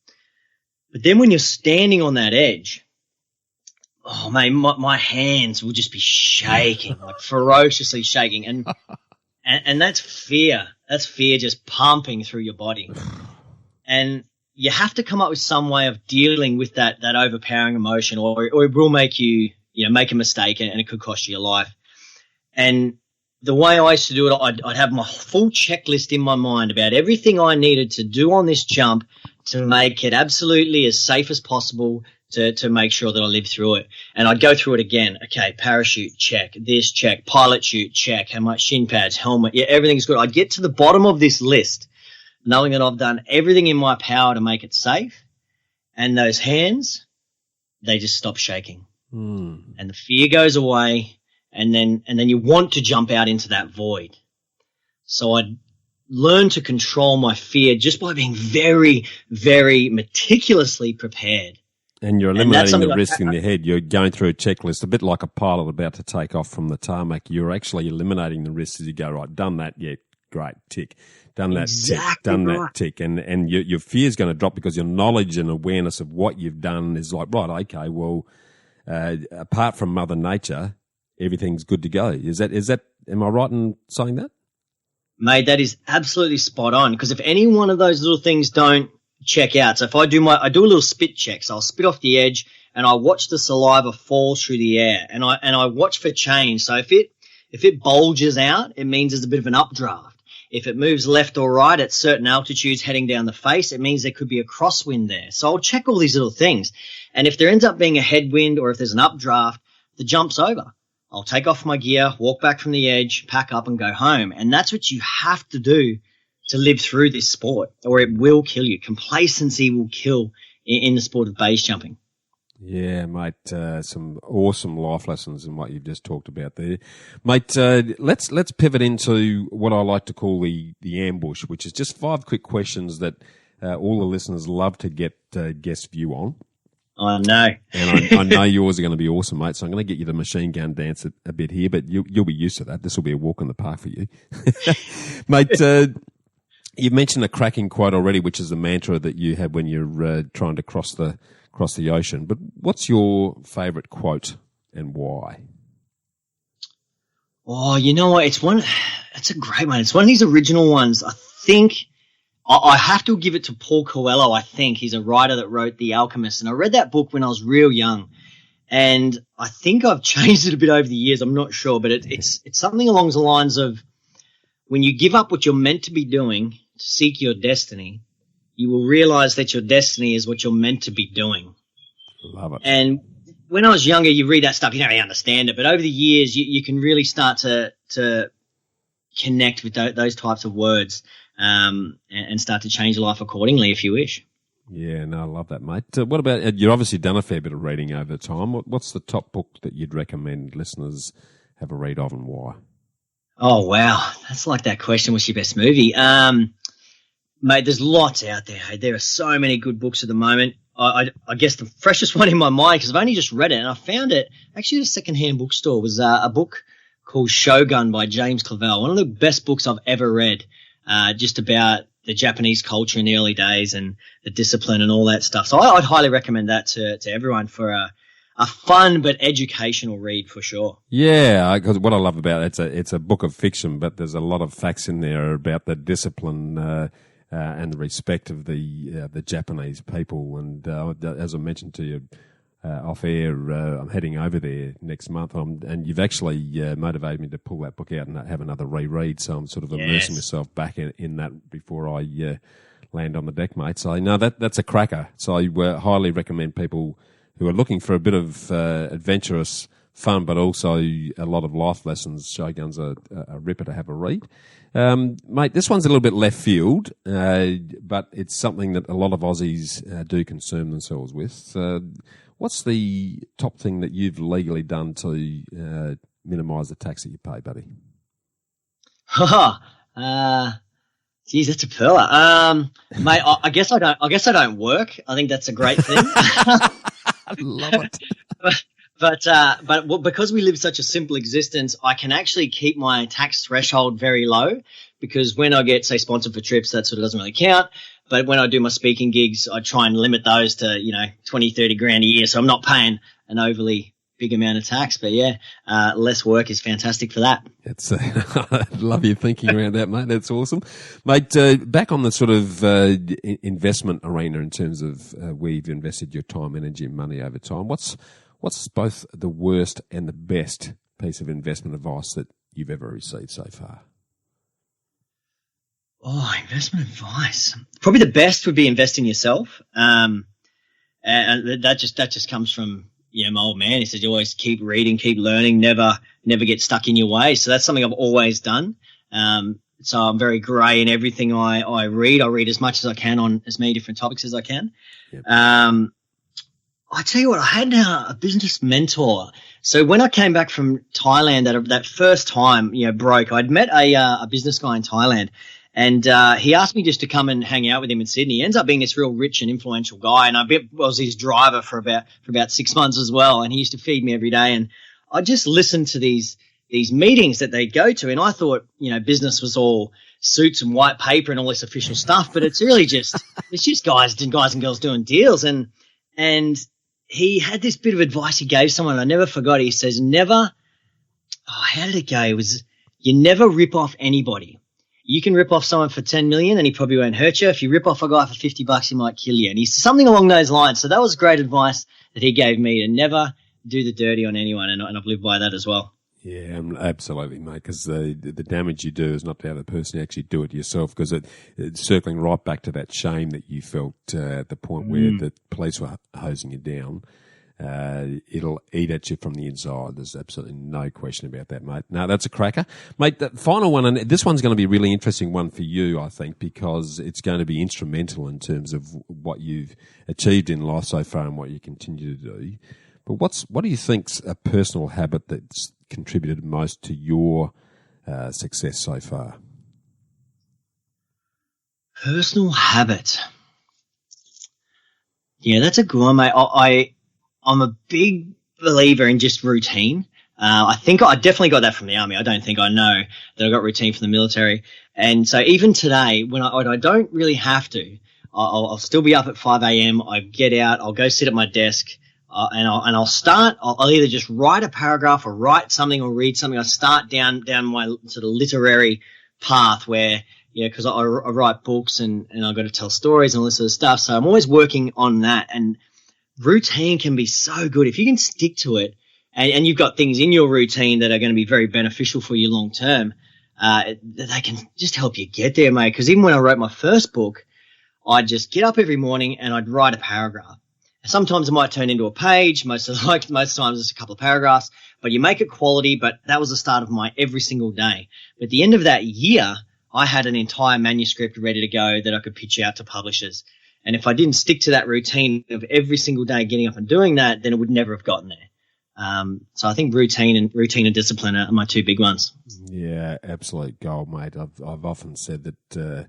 But then when you're standing on that edge, oh man, my hands will just be shaking, like ferociously shaking. And that's fear. That's fear just pumping through your body. And you have to come up with some way of dealing with that overpowering emotion, or it will make you make a mistake, and it could cost you your life. And the way I used to do it, I'd have my full checklist in my mind about everything I needed to do on this jump to make it absolutely as safe as possible, to make sure that I live through it. And I'd go through it again. Okay, parachute, check. This, check. Pilot chute, check. How much shin pads, helmet. Yeah, everything's good. I'd get to the bottom of this list, knowing that I've done everything in my power to make it safe. And those hands, they just stop shaking. And the fear goes away. And then you want to jump out into that void. So I'd learn to control my fear just by being very, very meticulously prepared. And you're eliminating the risk in your head. You're going through a checklist, a bit like a pilot about to take off from the tarmac. You're actually eliminating the risks as you go, right, done that, yeah, great, tick. Done that, tick, done that, tick. And your fear's going to drop because your knowledge and awareness of what you've done is like, right, okay, well, apart from Mother Nature, everything's good to go. Is that, am I right in saying that? Mate, that is absolutely spot on, because if any one of those little things don't check out, so if I do a little spit check, so I'll spit off the edge and I watch the saliva fall through the air, and I watch for change. So if it bulges out, it means there's a bit of an updraft. If it moves left or right at certain altitudes heading down the face, it means there could be a crosswind there. So I'll check all these little things. And if there ends up being a headwind or if there's an updraft, the jump's over. I'll take off my gear, walk back from the edge, pack up and go home. And that's what you have to do to live through this sport, or it will kill you. Complacency will kill in the sport of base jumping. Yeah, mate, some awesome life lessons in what you've just talked about there. Mate, let's pivot into what I like to call the ambush, which is just 5 quick questions that all the listeners love to get guest view on. I know. And I know yours are going to be awesome, mate, so I'm going to get you to machine gun dance a bit here, but you'll be used to that. This will be a walk in the park for you. Mate, you've mentioned a cracking quote already, which is a mantra that you have when you're trying to cross the ocean. But what's your favourite quote and why? Oh, you know what? It's a great one. It's one of these original ones. I think I have to give it to Paul Coelho. I think he's a writer that wrote The Alchemist. And I read that book when I was real young. And I think I've changed it a bit over the years. I'm not sure, but it's something along the lines of, when you give up what you're meant to be doing to seek your destiny, you will realize that your destiny is what you're meant to be doing. Love it. And when I was younger, you read that stuff, you don't really understand it. But over the years, you can really start to connect with those types of words and start to change your life accordingly if you wish. Yeah, no, I love that, mate. What about, you've obviously done a fair bit of reading over time. What's the top book that you'd recommend listeners have a read of and why? Oh, wow. That's like that question, what's your best movie? Mate, there's lots out there. There are so many good books at the moment. I guess the freshest one in my mind, because I've only just read it, and I found it actually at a secondhand bookstore, was a book called Shogun by James Clavell. One of the best books I've ever read, just about the Japanese culture in the early days and the discipline and all that stuff. So I'd highly recommend that to everyone for a fun but educational read for sure. Yeah, because what I love about it's a book of fiction, but there's a lot of facts in there about the discipline and the respect of the Japanese people. And as I mentioned to you off air, I'm heading over there next month, and you've actually motivated me to pull that book out and have another reread. So I'm sort of immersing myself back in that before I land on the deck, mate. So no, that's a cracker. So I highly recommend people who are looking for a bit of adventurous fun, but also a lot of life lessons. Shogun's a ripper to have a read. Mate, this one's a little bit left field, but it's something that a lot of Aussies do concern themselves with. What's the top thing that you've legally done to minimise the tax that you pay, buddy? Geez, that's a pearler. Mate, I guess I don't work. I think that's a great thing. I love it. But because we live such a simple existence, I can actually keep my tax threshold very low, because when I get, say, sponsored for trips, that sort of doesn't really count. But when I do my speaking gigs, I try and limit those to, 20, 30 grand a year. So I'm not paying an overly big amount of tax. But yeah, less work is fantastic for that. I love your thinking around that, mate. That's awesome. Mate, back on the sort of investment arena in terms of where you've invested your time, energy and money over time, what's both the worst and the best piece of investment advice that you've ever received so far? Oh, investment advice. Probably the best would be invest in yourself. And that just comes from, my old man. He said, you always keep reading, keep learning, never get stuck in your ways. So that's something I've always done. So I'm very grey in everything I read. I read as much as I can on as many different topics as I can. Yep. I tell you what, I had a business mentor. So when I came back from Thailand, that first time, broke, I'd met a business guy in Thailand, and he asked me just to come and hang out with him in Sydney. He ends up being this real rich and influential guy, and I was his driver for about 6 months as well. And he used to feed me every day, and I just listened to these meetings that they go to, and I thought, business was all suits and white paper and all this official stuff, but it's really just guys and girls doing deals. And he had this bit of advice he gave someone I never forgot. He says, how did it go? It was, you never rip off anybody. You can rip off someone for 10 million and he probably won't hurt you. If you rip off a guy for $50, he might kill you. And he's something along those lines. So that was great advice that he gave me, to never do the dirty on anyone. And I've lived by that as well. Yeah, absolutely, mate, because the damage you do is not to have the person actually do it yourself, because it's circling right back to that shame that you felt at the point where the police were hosing you down. It'll eat at you from the inside. There's absolutely no question about that, mate. No, that's a cracker. Mate, the final one, and this one's going to be a really interesting one for you, I think, because it's going to be instrumental in terms of what you've achieved in life so far and what you continue to do. But what do you think's a personal habit that's contributed most to your success so far? Personal habit. Yeah, that's a good one, mate. I'm a big believer in just routine. I think I definitely got that from the army. I don't think I know that I got routine from the military. And so even today, when I don't really have to, I'll still be up at 5 a.m. I get out, I'll go sit at my desk. I'll start. I'll either just write a paragraph or write something or read something. I start down my sort of literary path where, because I write books and I've got to tell stories and all this sort of stuff. So I'm always working on that. And routine can be so good if you can stick to it, and you've got things in your routine that are going to be very beneficial for you long term. They can just help you get there, mate. Because even when I wrote my first book, I'd just get up every morning and I'd write a paragraph. Sometimes it might turn into a page. Most times it's a couple of paragraphs, but you make it quality. But that was the start of my every single day. But at the end of that year, I had an entire manuscript ready to go that I could pitch out to publishers. And if I didn't stick to that routine of every single day getting up and doing that, then it would never have gotten there. So I think routine and discipline are my two big ones. Yeah, absolute gold, mate. I've often said that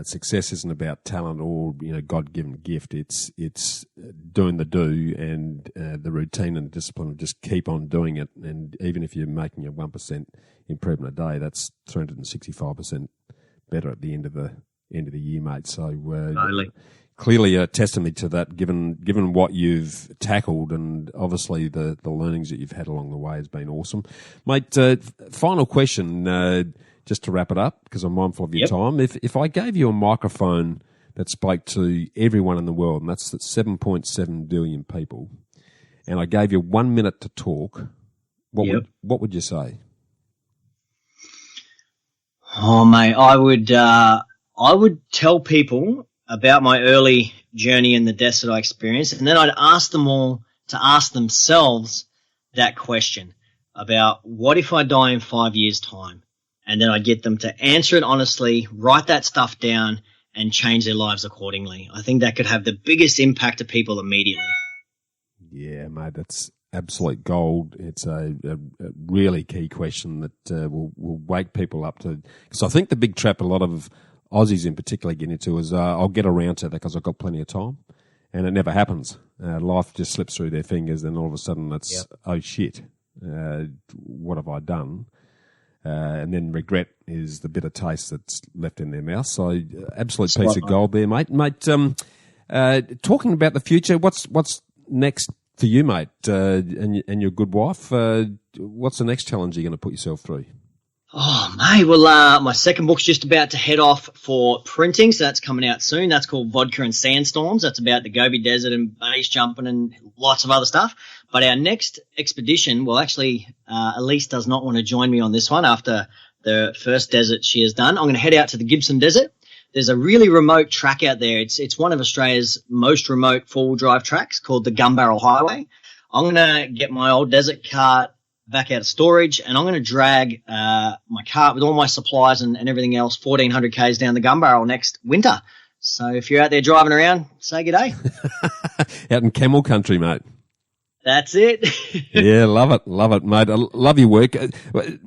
success isn't about talent or God-given gift. It's doing the do and the routine and discipline. Just keep on doing it, and even if you're making a 1% improvement a day, that's 365% better at the end of the year, mate. So Totally. Clearly a testament to that, given what you've tackled, and obviously the learnings that you've had along the way has been awesome, mate. Final question. Just to wrap it up, because I'm mindful of your time. If I gave you a microphone that spoke to everyone in the world, and that's 7.7 billion people, and I gave you 1 minute to talk, what would you say? Oh, mate, I would tell people about my early journey and the deaths that I experienced, and then I'd ask them all to ask themselves that question about what if I die in 5 years' time? And then I get them to answer it honestly, write that stuff down, and change their lives accordingly. I think that could have the biggest impact to people immediately. Yeah, mate, that's absolute gold. It's a really key question that will wake people up to. Because I think the big trap a lot of Aussies in particular get into is I'll get around to that because I've got plenty of time. And it never happens. Life just slips through their fingers, and all of a sudden it's, oh shit, what have I done? And then regret is the bitter taste that's left in their mouth. So absolute piece of gold there, mate. Mate, talking about the future, what's next for you, mate, and your good wife? What's the next challenge you're going to put yourself through? Oh, mate, well, my second book's just about to head off for printing, so that's coming out soon. That's called Vodka and Sandstorms. That's about the Gobi Desert and base jumping and lots of other stuff. But our next expedition, well, actually, Elise does not want to join me on this one after the first desert she has done. I'm going to head out to the Gibson Desert. There's a really remote track out there. It's one of Australia's most remote four-wheel drive tracks called the Gun Barrel Highway. I'm going to get my old desert cart back out of storage, and I'm going to drag my cart with all my supplies and everything else 1,400 k's down the Gun Barrel next winter. So if you're out there driving around, say good day. Out in camel country, mate. That's it. Yeah, love it, mate. I love your work.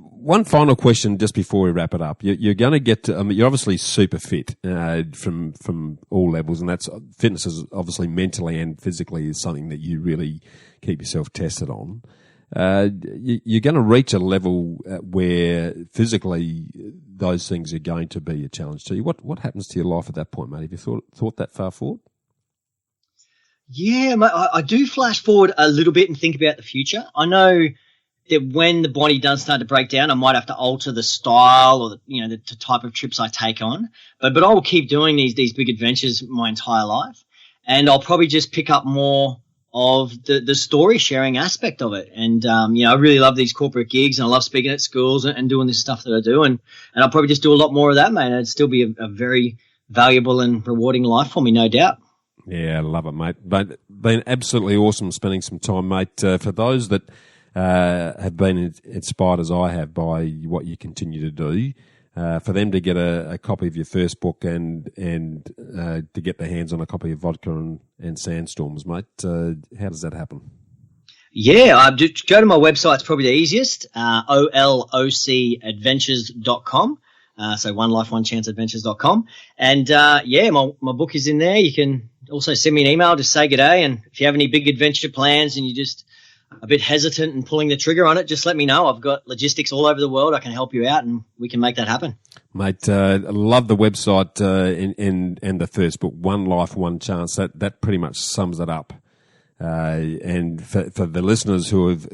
One final question just before we wrap it up. You're going to get to, you're obviously super fit from all levels, and that's fitness is obviously mentally and physically is something that you really keep yourself tested on. You're going to reach a level where physically those things are going to be a challenge to you. What happens to your life at that point, mate? Have you thought that far forward? Yeah, mate, I do flash forward a little bit and think about the future. I know that when the body does start to break down, I might have to alter the style or the type of trips I take on. But I will keep doing these big adventures my entire life, and I'll probably just pick up more of the story sharing aspect of it. And, I really love these corporate gigs, and I love speaking at schools and doing this stuff that I do. And I'll probably just do a lot more of that, mate. It'd still be a very valuable and rewarding life for me, no doubt. Yeah, I love it, mate. Been absolutely awesome spending some time, mate. For those that have been inspired as I have by what you continue to do, for them to get a copy of your first book and to get their hands on a copy of Vodka and Sandstorms, mate, how does that happen? Yeah, just go to my website. It's probably the easiest, olocadventures.com. So onelifeonechanceadventures.com. And, my book is in there. You can also send me an email, just say good day. And if you have any big adventure plans and you're just a bit hesitant and pulling the trigger on it, just let me know. I've got logistics all over the world. I can help you out, and we can make that happen. Mate, I love the website and the first book, One Life, One Chance. That pretty much sums it up. And for the listeners who've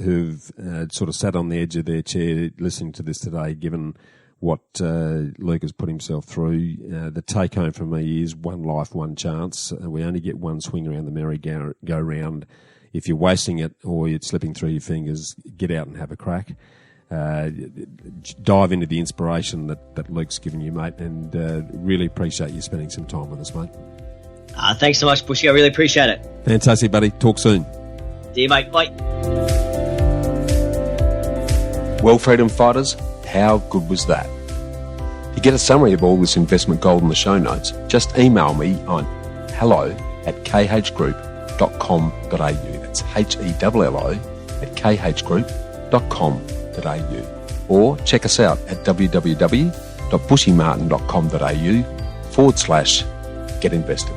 sort of sat on the edge of their chair listening to this today, given what Luke has put himself through, the take home from me is one life, one chance. We only get one swing around the merry-go-round. If you're wasting it or you're slipping through your fingers, get out and have a crack. Dive into the inspiration that Luke's given you, mate, and really appreciate you spending some time with us, mate. Thanks so much, Bushy. I really appreciate it. Fantastic, buddy. Talk soon. See you, mate. Bye. Well, freedom fighters, how good was that? To get a summary of all this investment gold in the show notes, just email me on hello@khgroup.com.au. That's hello@khgroup.com.au. Or check us out at www.bushymartin.com.au/get-invested.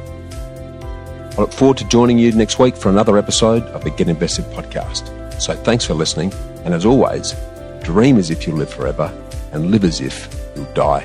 I look forward to joining you next week for another episode of the Get Invested podcast. So thanks for listening, and as always, dream as if you live forever and live as if you'll die